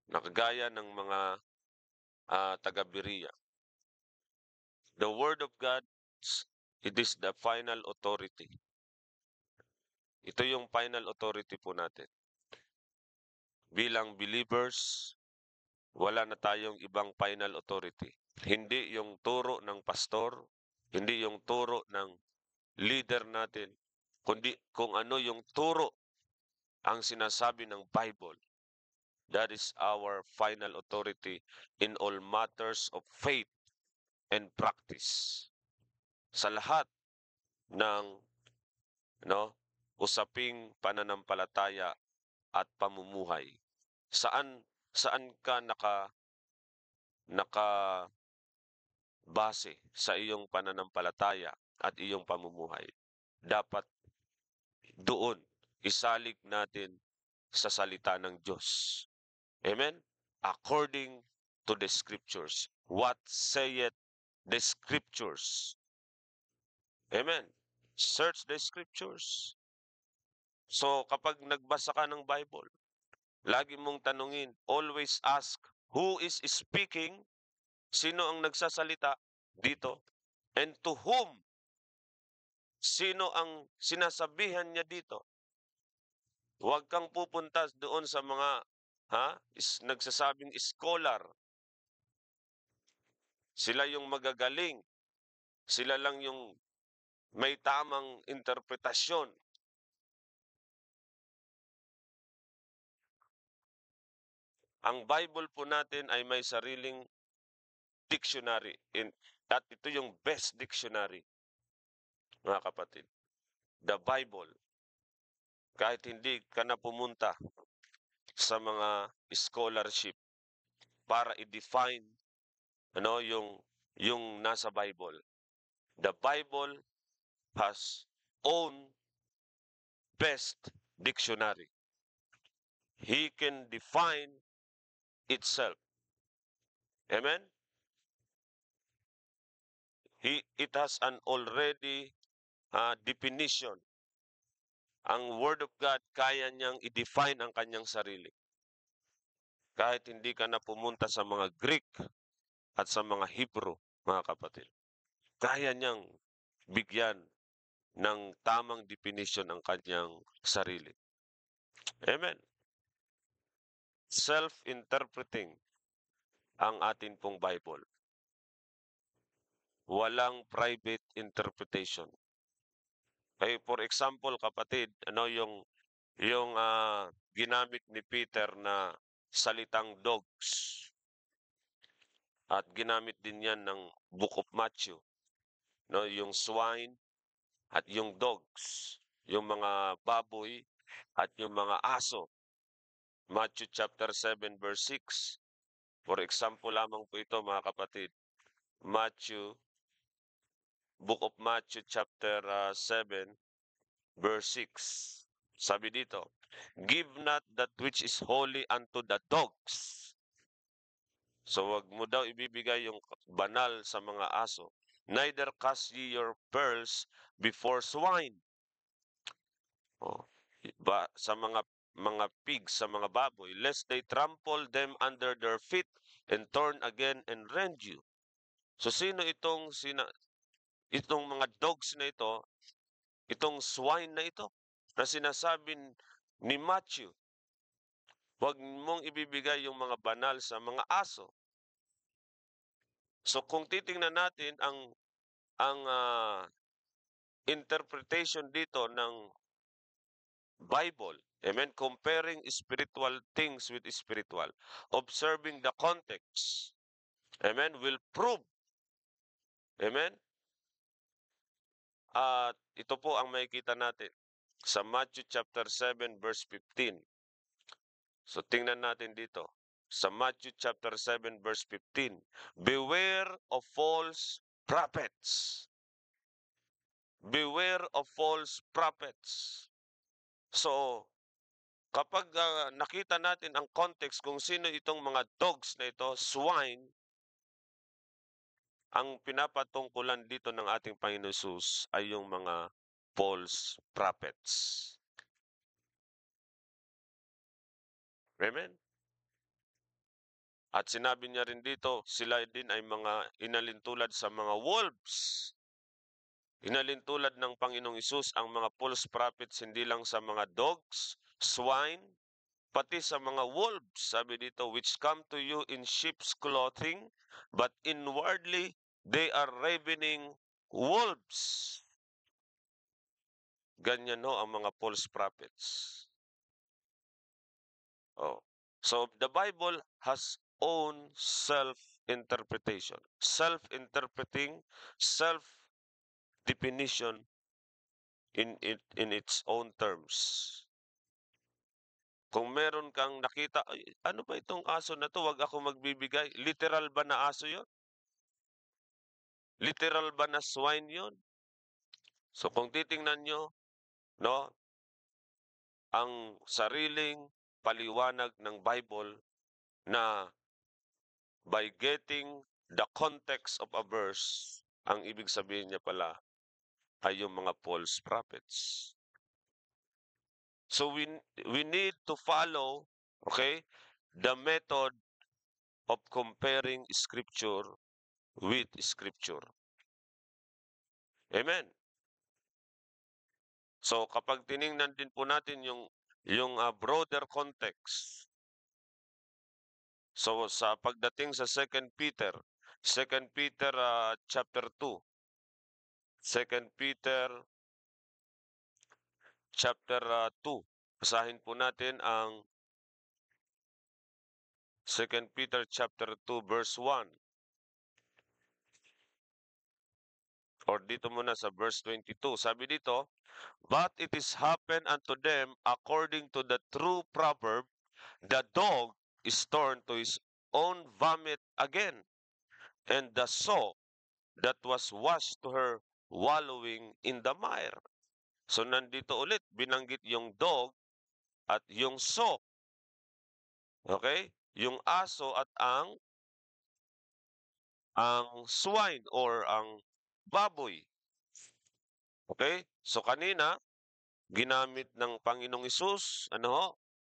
Nakagaya ng mga taga-Berea. The Word of God, it is the final authority. Ito yung final authority po natin. Bilang believers, wala na tayong ibang final authority. Hindi yung turo ng pastor, hindi yung turo ng leader natin, kundi kung ano yung turo ang sinasabi ng Bible. That is our final authority in all matters of faith and practice. Sa lahat ng usaping pananampalataya at pamumuhay. Saan ka naka base sa iyong pananampalataya at iyong pamumuhay? Dapat doon isalig natin sa salita ng Diyos. Amen? According to the scriptures. What saith the scriptures? Amen? Search the scriptures. So, kapag nagbasa ka ng Bible, lagi mong tanungin, always ask, who is speaking? Sino ang nagsasalita dito? And to whom? Sino ang sinasabihan niya dito? Huwag kang pupunta doon sa mga nagsasabing scholar. Sila yung magagaling. Sila lang yung may tamang interpretasyon. Ang Bible po natin ay may sariling dictionary. At ito yung best dictionary, mga kapatid. The Bible. Kahit hindi ka na pumunta sa mga scholarship para i-define yung nasa Bible. The Bible has own best dictionary. He can define itself. Amen? It has an already definition. Ang Word of God, kaya niyang i-define ang kanyang sarili. Kahit hindi ka na pumunta sa mga Greek at sa mga Hebrew, mga kapatid. Kaya niyang bigyan ng tamang definition ang kanyang sarili. Amen. Self-interpreting ang atin pong Bible. Walang private interpretation. For example, kapatid, yung ginamit ni Peter na salitang dogs. At ginamit din yan ng Book of Matthew. Yung swine at yung dogs. Yung mga baboy at yung mga aso. Matthew chapter 7 verse 6. For example lamang po ito, mga kapatid. Book of Matthew chapter 7 verse 6. Sabi dito, give not that which is holy unto the dogs. So wag mo daw ibibigay yung banal sa mga aso. Neither cast ye your pearls before swine. Sa mga mga pigs, sa mga baboy, lest they trample them under their feet and turn again and rend you. So sino itong mga dogs na ito, itong swine na ito, na sinasabi ni Matthew, huwag mong ibibigay yung mga banal sa mga aso. So kung titingnan natin ang interpretation dito ng Bible, amen, comparing spiritual things with spiritual, observing the context, amen, will prove, amen. At ito po ang makikita natin sa Matthew chapter 7 verse 15. So tingnan natin dito. Sa Matthew chapter 7 verse 15. Beware of false prophets. Beware of false prophets. So, kapag nakita natin ang context kung sino itong mga dogs na ito, swine, ang pinapatungkulan dito ng ating Panginoon Jesus ay yung mga false prophets. Amen? At sinabi niya rin dito, sila din ay mga inalintulad sa mga wolves. Inalintulad ng Panginoong Isus ang mga false prophets hindi lang sa mga dogs, swine, pati sa mga wolves. Sabi dito, which come to you in sheep's clothing, but inwardly they are ravening wolves. Ganyan no ang mga false prophets. Oh. So the Bible has own self-interpretation, self-interpreting, self-definition in its own terms. Kung meron kang nakita, ay, ano ba itong aso na to? Wag ako magbibigay. Literal ba na aso yon? Literal ba na swine yon? So kung titingnan nyo, no, ang sariling paliwanag ng Bible na by getting the context of a verse, ang ibig sabihin niya pala ay yung mga false prophets. So we need to follow, okay, the method of comparing scripture with scripture. Amen. So kapag tiningnan din po natin yung broader context. So sa pagdating sa 2 Peter chapter 2. 2 Peter chapter 2. Basahin po natin ang 2 Peter chapter 2 verse 1. Or dito muna sa verse 22. Sabi dito, but it is happened unto them according to the true proverb, the dog is turned to his own vomit again, and the sow that was washed to her wallowing in the mire. So nandito ulit, binanggit yung dog at yung sow. Okay? Yung aso at ang swine or ang baboy. Okay? So kanina, ginamit ng Panginoong Isus,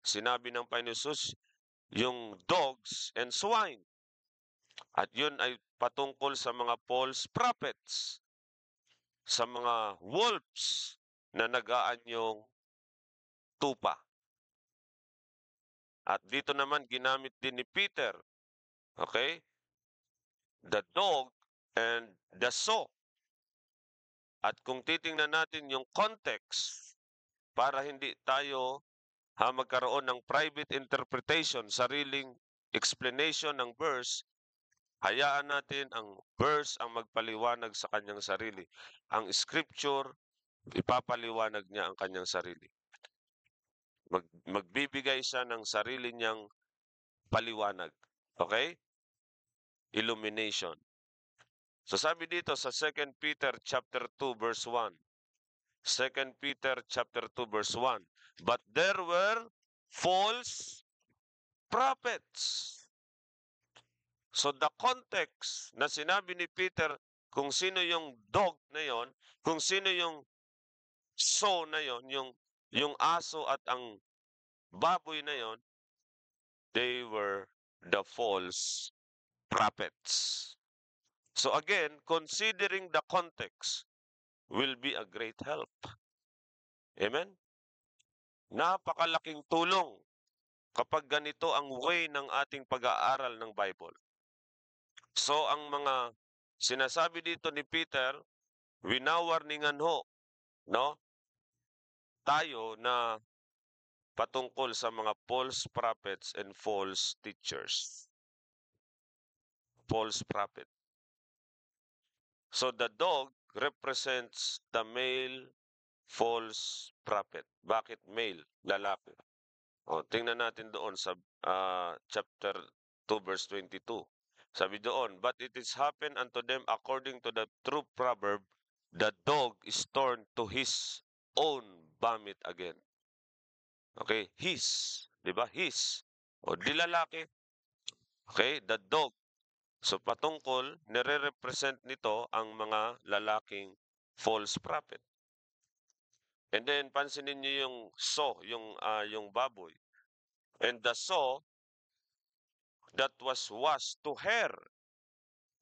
sinabi ng Panginoong Isus, yung dogs and swine. At yun ay patungkol sa mga false prophets, sa mga wolves na nag-aanyong tupa. At dito naman ginamit din ni Peter, okay, the dog and the sow. At kung titingnan natin yung context, para hindi tayo magkaroon ng private interpretation, sariling explanation ng verse, hayaan natin ang verse ang magpaliwanag sa kanyang sarili. Ang scripture, ipapaliwanag niya ang kanyang sarili. Magbibigay siya ng sarili niyang paliwanag. Okay? Illumination. So sabi dito sa 2 Peter chapter 2 verse 1. 2 Peter chapter 2 verse 1. But there were false prophets. So the context na sinabi ni Peter kung sino yung dog na yon, kung sino yung sow na yon, yung aso at ang baboy na yon, they were the false prophets. So again, considering the context will be a great help. Amen? Napakalaking tulong kapag ganito ang way ng ating pag-aaral ng Bible. So ang mga sinasabi dito ni Peter, winawarningan ho, no? Tayo na patungkol sa mga false prophets and false teachers. False prophet. So the dog represents the male false prophet. Bakit male? Lalaki. O, tingnan natin doon sa chapter 2 verse 22. Sabi doon, but it is happened unto them according to the true proverb, the dog is turned to his own vomit again. Okay, his, di ba? His. O di lalaki. Okay, the dog. So patungkol, nire-represent nito ang mga lalaking false prophet. And then pansinin niyo yung yung baboy. And the sow that was washed to her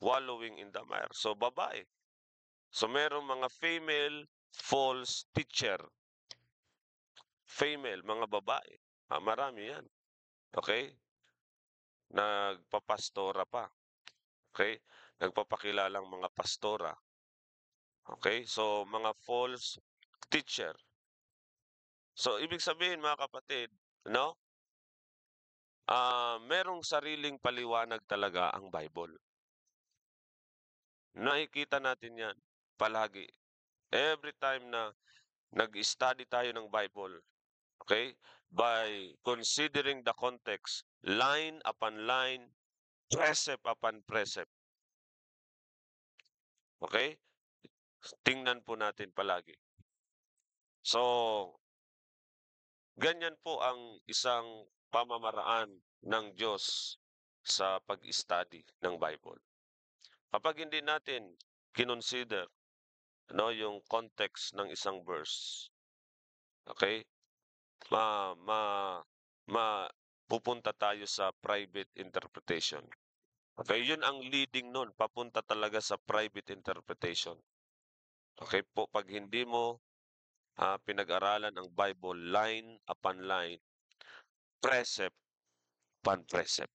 wallowing in the mire. So babae. So merong mga female false teacher. Female, mga babae. Marami yan. Okay? Nagpapastora pa. Okay? Nagpapakilalang mga pastora. Okay? So mga false teacher. So ibig sabihin mga kapatid, no? Merong sariling paliwanag talaga ang Bible. Nakikita natin 'yan palagi. Every time na nag-study tayo ng Bible, okay? By considering the context, line upon line, precept upon precept. Okay? Tingnan po natin palagi. So, ganyan po ang isang pamamaraan ng Diyos sa pag-study ng Bible. Kapag hindi natin kinonsider yung context ng isang verse, okay? Ma ma pupunta tayo sa private interpretation. Okay, yun ang leading nun, papunta talaga sa private interpretation. Okay po, pag hindi mo pinag-aralan ang Bible line upon line, precept upon precept.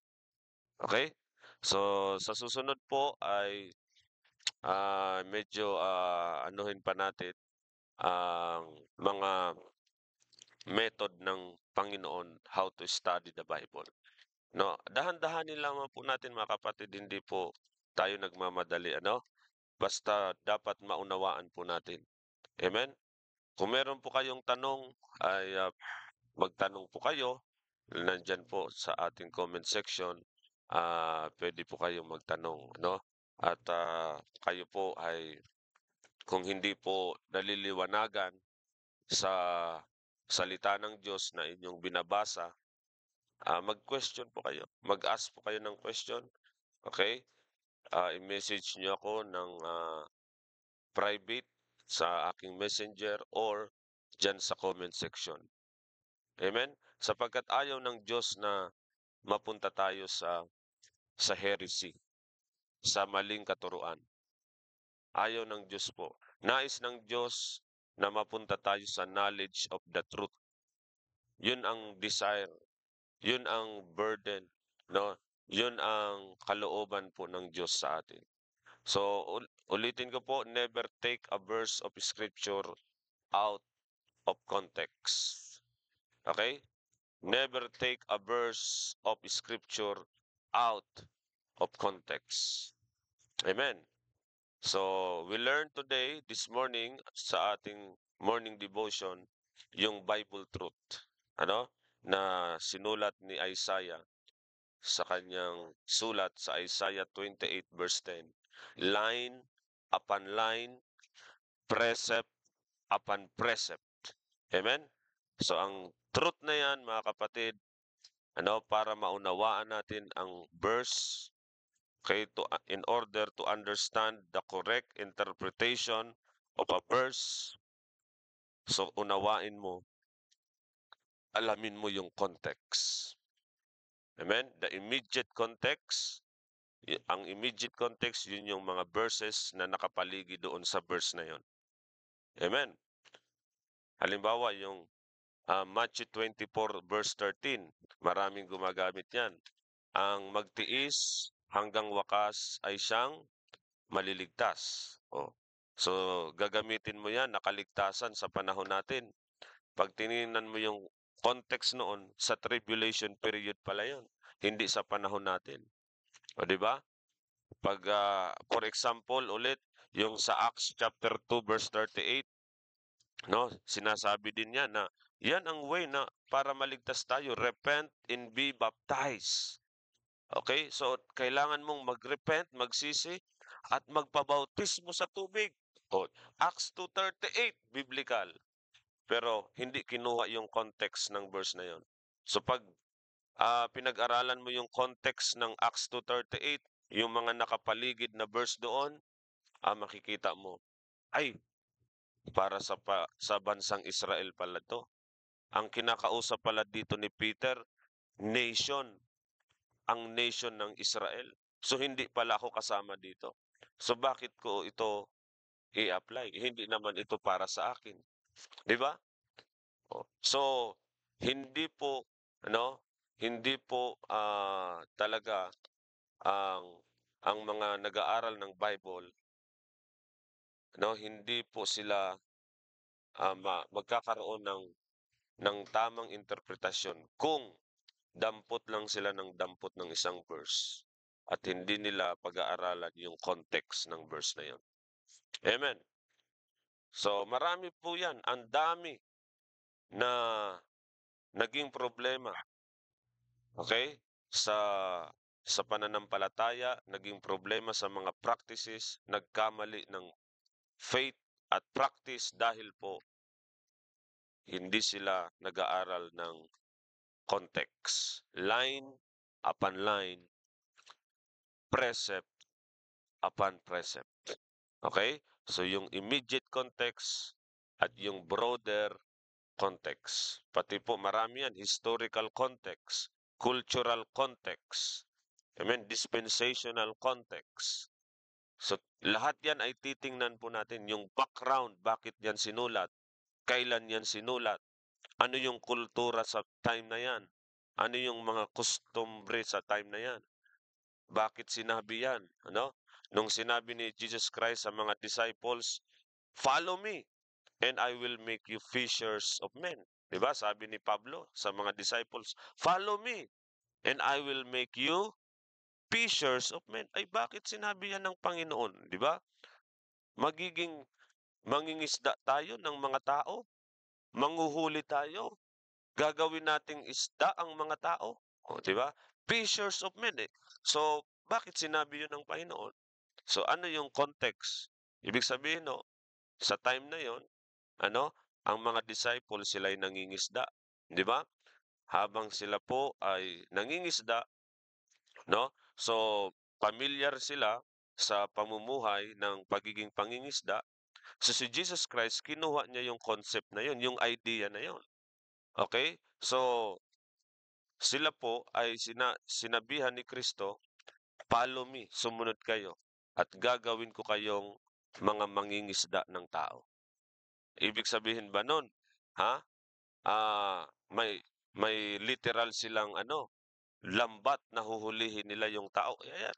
Okay? So, sa susunod po ay medyo anuhin pa natin ang mga method ng Panginoon how to study the Bible. No, dahan-dahanin lamang po natin mga kapatid, hindi po tayo nagmamadali, Basta dapat maunawaan po natin. Amen? Kung meron po kayong tanong, ay magtanong po kayo. Nandyan po sa ating comment section. Pwede po kayong magtanong, At kayo po ay, kung hindi po naliliwanagan sa salita ng Diyos na inyong binabasa, mag-question po kayo. Mag-ask po kayo ng question. Okay? I-message nyo ako ng private sa aking messenger or dyan sa comment section. Amen? Sapagkat ayaw ng Diyos na mapunta tayo sa heresy, sa maling katuruan. Ayaw ng Diyos po. Nais ng Diyos na mapunta tayo sa knowledge of the truth. Yun ang desire. Yun ang burden, no? Yun ang kalooban po ng Diyos sa atin. So, ulitin ko po, never take a verse of scripture out of context. Okay? Never take a verse of scripture out of context. Amen. So, we learned today, this morning, sa ating morning devotion, yung Bible truth. Na sinulat ni Isaiah sa kanyang sulat sa Isaiah 28 verse 10. Line upon line, precept upon precept. Amen? So, ang truth na yan, mga kapatid, para maunawaan natin ang verse, okay, in order to understand the correct interpretation of a verse, so unawain mo alamin mo yung context. Amen? The immediate context, ang immediate context, yun yung mga verses na nakapaligid doon sa verse na yun. Amen? Halimbawa, yung Matthew 24 verse 13, maraming gumagamit yan. Ang magtiis hanggang wakas ay siyang maliligtas. Oh. So, gagamitin mo yan, nakaligtasan sa panahon natin. Pag tiningnan mo yung context noon, sa tribulation period pala yun, hindi sa panahon natin. O, di ba? Pag, for example, ulit, yung sa Acts chapter 2 verse 38, no, sinasabi din yan na yan ang way na para maligtas tayo, repent and be baptized. Okay? So, kailangan mong mag-repent, magsisi, at magpabautismo sa tubig. O, Acts 2:38, biblical. Pero hindi kinuha yung context ng verse na yon. So, pag pinag-aralan mo yung context ng Acts 2:38, yung mga nakapaligid na verse doon, makikita mo, ay, para sa bansang Israel pala to. Ang kinakausap pala dito ni Peter, nation, ang nation ng Israel. So hindi pala ako kasama dito. So bakit ko ito i-apply? Hindi naman ito para sa akin. 'Di ba? Oh. So hindi po hindi po talaga ang mga nag-aaral ng Bible, hindi po sila magkakaroon ng tamang interpretasyon kung dampot lang sila ng dampot ng isang verse at hindi nila pag-aaralan yung context ng verse na yun. Amen. So marami po yan. Ang dami na naging problema. Okay? Sa pananampalataya, naging problema sa mga practices, nagkamali ng faith at practice dahil po hindi sila nag-aaral ng context. Line upon line, precept upon precept. Okay? So yung immediate context at yung broader context. Pati po marami yan, historical context, cultural context, dispensational context. So lahat yan ay titingnan po natin yung background, bakit yan sinulat, kailan yan sinulat, ano yung kultura sa time na yan, ano yung mga custombre sa time na yan, bakit sinabi yan, Nung sinabi ni Jesus Christ sa mga disciples, "Follow me, and I will make you fishers of men." Diba? Sabi ni Pablo sa mga disciples, "Follow me, and I will make you fishers of men." Ay, bakit sinabi yan ng Panginoon? Diba? Magiging mangingisda tayo ng mga tao, manghuhuli tayo, gagawin nating isda ang mga tao. O, diba? Fishers of men eh. So, bakit sinabi yun ng Panginoon? So, ano yung context? Ibig sabihin, no, sa time na yon, ang mga disciples sila ay nangingisda, 'di ba? Habang sila po ay nangingisda, no? So, familiar sila sa pamumuhay ng pagiging pangingisda. So si Jesus Christ kinuha niya yung concept na yon, yung idea na yon. Okay? So, sila po ay sinabihan ni Kristo, "Follow me, sumunod kayo, at gagawin ko kayong mga mangingisda ng tao." Ibig sabihin ba nun, ha? May literal silang lambat na huhulihin nila yung tao. Ayan,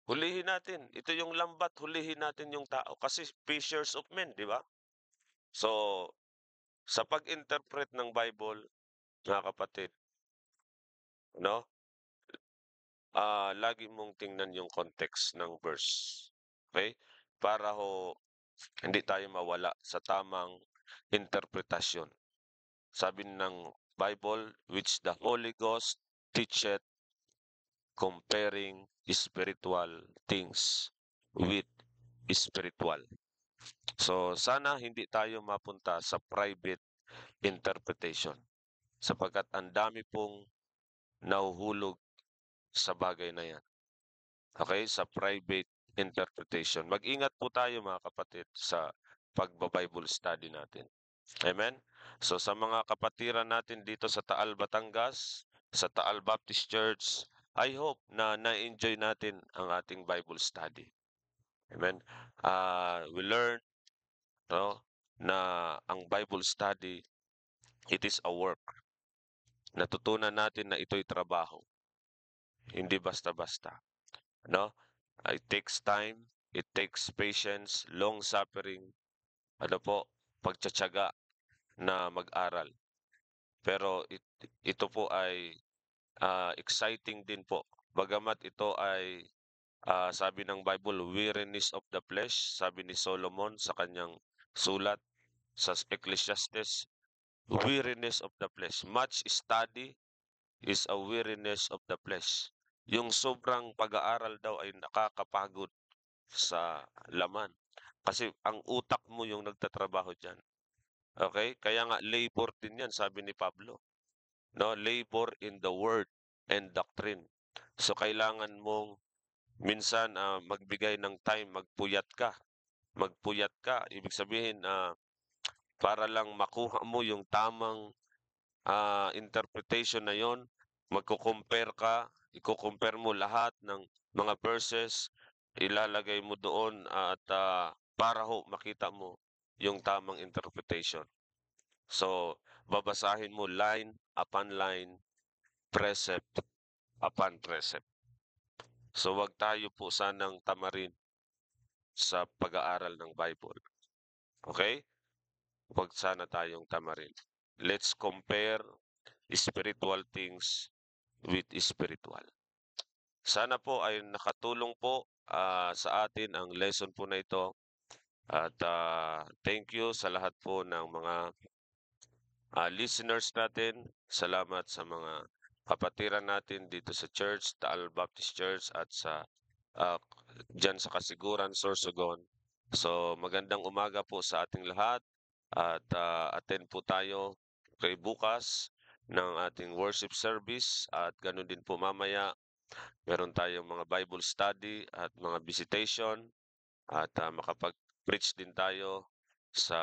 hulihin natin. Ito yung lambat, hulihin natin yung tao. Kasi fishers of men, di ba? So, sa pag-interpret ng Bible, mga kapatid, no? Lagi mong tingnan yung context ng verse. Okay? Para hindi tayo mawala sa tamang interpretasyon. Sabi ng Bible, which the Holy Ghost teacheth, comparing spiritual things with spiritual. So sana hindi tayo mapunta sa private interpretation sapagkat ang dami pong nahuhulog sa bagay na yan. Okay? Sa private interpretation. Mag-ingat po tayo mga kapatid sa pagba-Bible study natin. Amen? So sa mga kapatiran natin dito sa Taal, Batangas, sa Taal Baptist Church, I hope na na-enjoy natin ang ating Bible study. Amen? We learn, no, na ang Bible study, it is a work. Natutunan natin na ito'y trabaho, hindi basta-basta. No? It takes time, it takes patience, long suffering, ano po, pagtsatsaga na mag-aral. Pero ito po ay exciting din po. Bagamat ito ay sabi ng Bible, weariness of the flesh, sabi ni Solomon sa kanyang sulat sa Ecclesiastes, weariness of the flesh. Much study is a weariness of the flesh. Yung sobrang pag-aaral daw ay nakakapagod sa laman. Kasi ang utak mo yung nagtatrabaho diyan. Okay? Kaya nga labor din 'yan, sabi ni Pablo. No, labor in the word and doctrine. So kailangan mong minsan magbigay ng time, magpuyat ka. Magpuyat ka, ibig sabihin para lang makuha mo yung tamang interpretation na yon, magko-compare ka, iko-compare mo lahat ng mga verses, ilalagay mo doon at para ho makita mo yung tamang interpretation. So, babasahin mo line upon line, precept upon precept. So, wag tayo po sanang tamarin sa pag-aaral ng Bible. Okay? Wag sana tayong tamarin. Let's compare spiritual things with spiritual. Sana po ay nakatulong po sa atin ang lesson po na ito. At thank you sa lahat po ng mga listeners natin. Salamat sa mga kapatiran natin dito sa church, Taal Baptist Church at sa uh, dyan sa Kasiguran, Sorsogon. So magandang umaga po sa ating lahat at attend po tayo kay bukas ng ating worship service at ganoon din po mamaya meron tayong mga Bible study at mga visitation at makapag-preach din tayo sa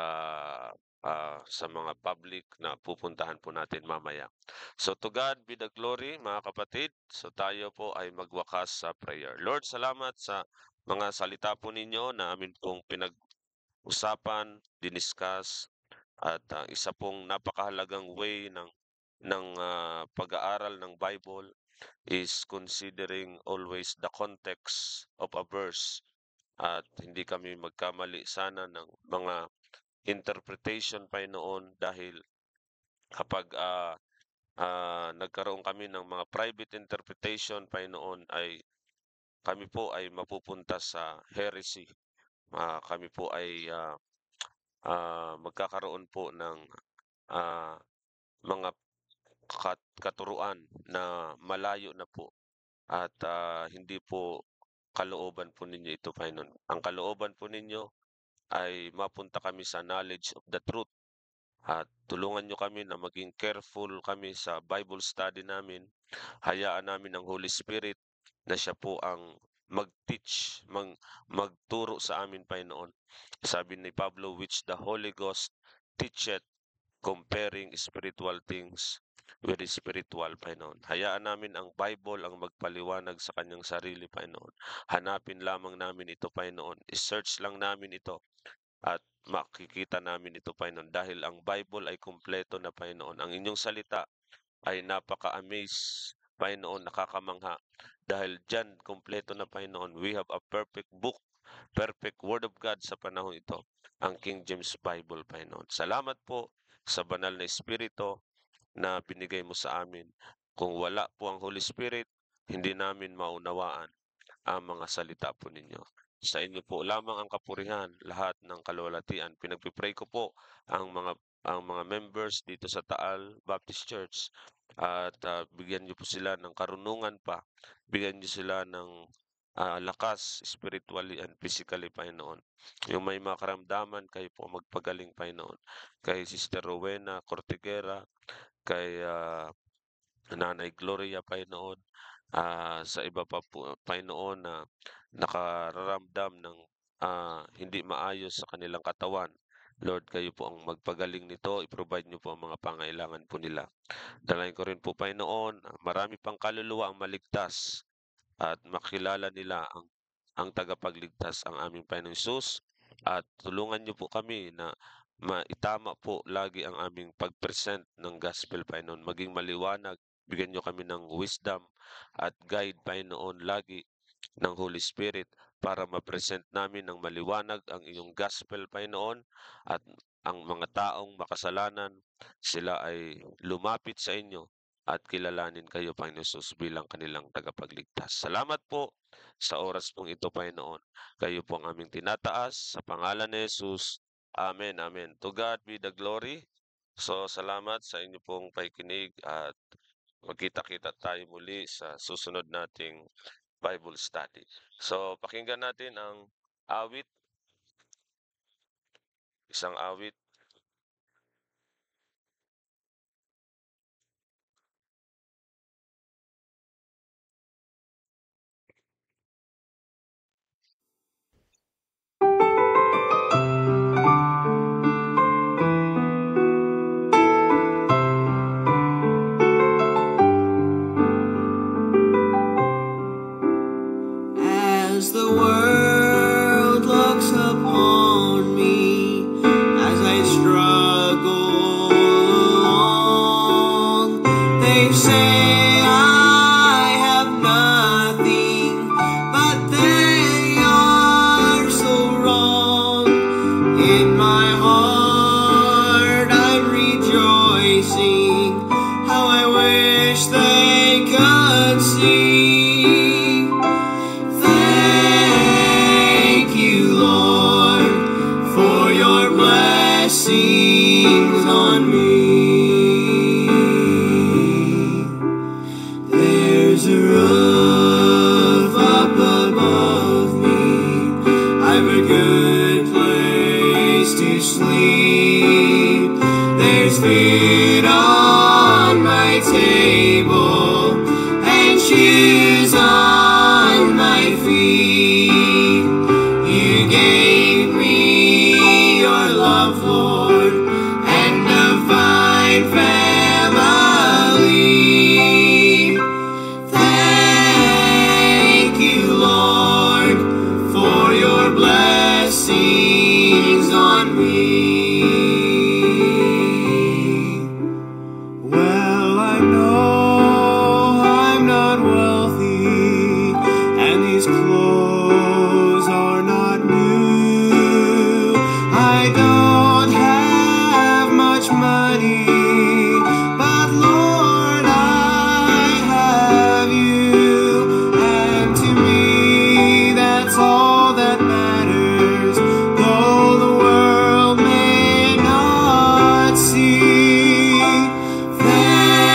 sa mga public na pupuntahan po natin mamaya. So to God be the glory, mga kapatid. So tayo po ay magwakas sa prayer. Lord, salamat sa mga salita po ninyo na amin pong pinag-usapan, diniscuss, at isa pong napakahalagang way ng pag-aaral ng Bible is considering always the context of a verse at hindi kami magkamali sana ng mga interpretation pa noon dahil kapag nagkaroon kami ng mga private interpretation pa noon ay kami po ay mapupunta sa heresy. Kami po ay magkakaroon po ng mga katuruan na malayo na po at hindi po kalooban po ninyo ito, Panginoon. Ang kalooban po ninyo ay mapunta kami sa knowledge of the truth at tulungan nyo kami na maging careful kami sa Bible study namin. Hayaan namin ang Holy Spirit na siya po ang mag-teach, magturo sa amin, Panginoon. Sabi ni Pablo, which the Holy Ghost teacheth, comparing spiritual things with spiritual, Panginoon. Hayaan namin ang Bible ang magpaliwanag sa kanyang sarili, Panginoon. Hanapin lamang namin ito, Panginoon. I-search lang namin ito at makikita namin ito, Panginoon. Dahil ang Bible ay kumpleto na, Panginoon. Ang inyong salita ay napaka-amaze, Panginoon, nakakamangha. Dahil dyan, kumpleto na, Panginoon. We have a perfect book, perfect Word of God sa panahon ito, ang King James Bible, Panginoon. Salamat po sa banal na Espiritu na binigay mo sa amin. Kung wala po ang Holy Spirit, hindi namin maunawaan ang mga salita po ninyo. Sa inyo po lamang ang kapurihan, lahat ng kalwalatian. Pinagpipray ko po ang mga members dito sa Taal Baptist Church at bigyan niyo po sila ng karunungan pa. Bigyan niyo sila ng lakas spiritually and physically, Panginoon. Yung may mga karamdaman, kayo po magpagaling, Panginoon. Kay Sister Rowena Cortigera, kay Nanay Gloria, Panginoon, sa iba pa po, Panginoon, na nakararamdam ng hindi maayos sa kanilang katawan. Lord, kayo po ang magpagaling nito, i-provide niyo po ang mga pangailangan po nila. Dalayan ko rin po, Panginoon, marami pang kaluluwa ang maligtas at makilala nila ang tagapagligtas, ang aming Panginoong Hesus, at tulungan niyo po kami na maitama po lagi ang aming pag-present ng gospel, Panginoon, maging maliwanag, bigyan niyo kami ng wisdom at guide, Panginoon, lagi ng Holy Spirit para ma-present namin ng maliwanag ang iyong gospel, Panginoon, at ang mga taong makasalanan, sila ay lumapit sa inyo at kilalanin kayo, Panginoon Hesus, bilang kanilang tagapagligtas. Salamat po sa oras pong ito, Panginoon. Kayo po ang aming tinataas sa pangalan ni Jesus. Amen, amen. To God be the glory. So, salamat sa inyo pong pakikinig at magkita-kita tayo muli sa susunod nating Bible study. So, pakinggan natin ang awit, isang awit. As the world looks upon me, as I struggle along, they say I have nothing, but they are so wrong. In my heart I'm rejoicing, how I wish they could see. Thank you, Lord, for your blessings on me. There's a roof up above me, I've a good place to sleep. There's food on my table and shoes on my feet. You gave me your love, Lord, and a fine family. Thank you, Lord, for your blessings on me. Well, I know I'm not wealthy, and these clothes are not new. I don't have much money, but Lord, I have you, and to me that's all that matters, though the world may not see.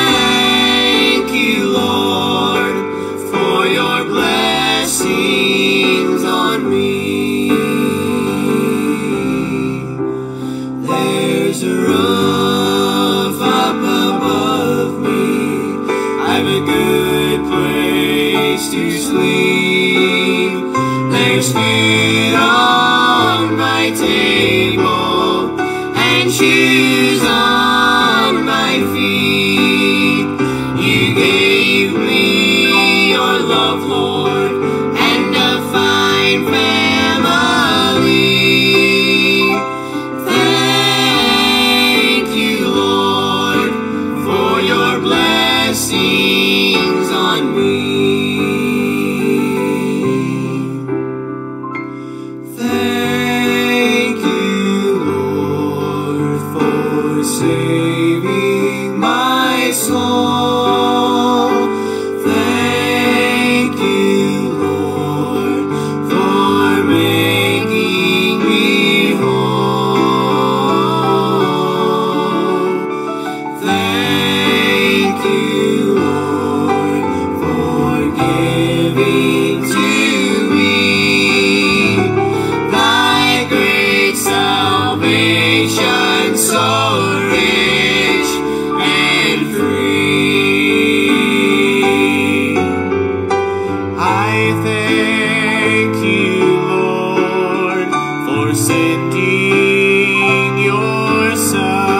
Thank you, Lord, for your blessings on me. There's a roof up above me, I've a good place to sleep. There's food on my table and shoes on my feet. You gave me your love, Lord, and a fine family. Thank you, Lord, for your blessings on me. Thank you, Lord, for saving my soul. Thank you, Lord, for making me whole. Thank you, Lord, for giving to me thy great salvation so rich. myself.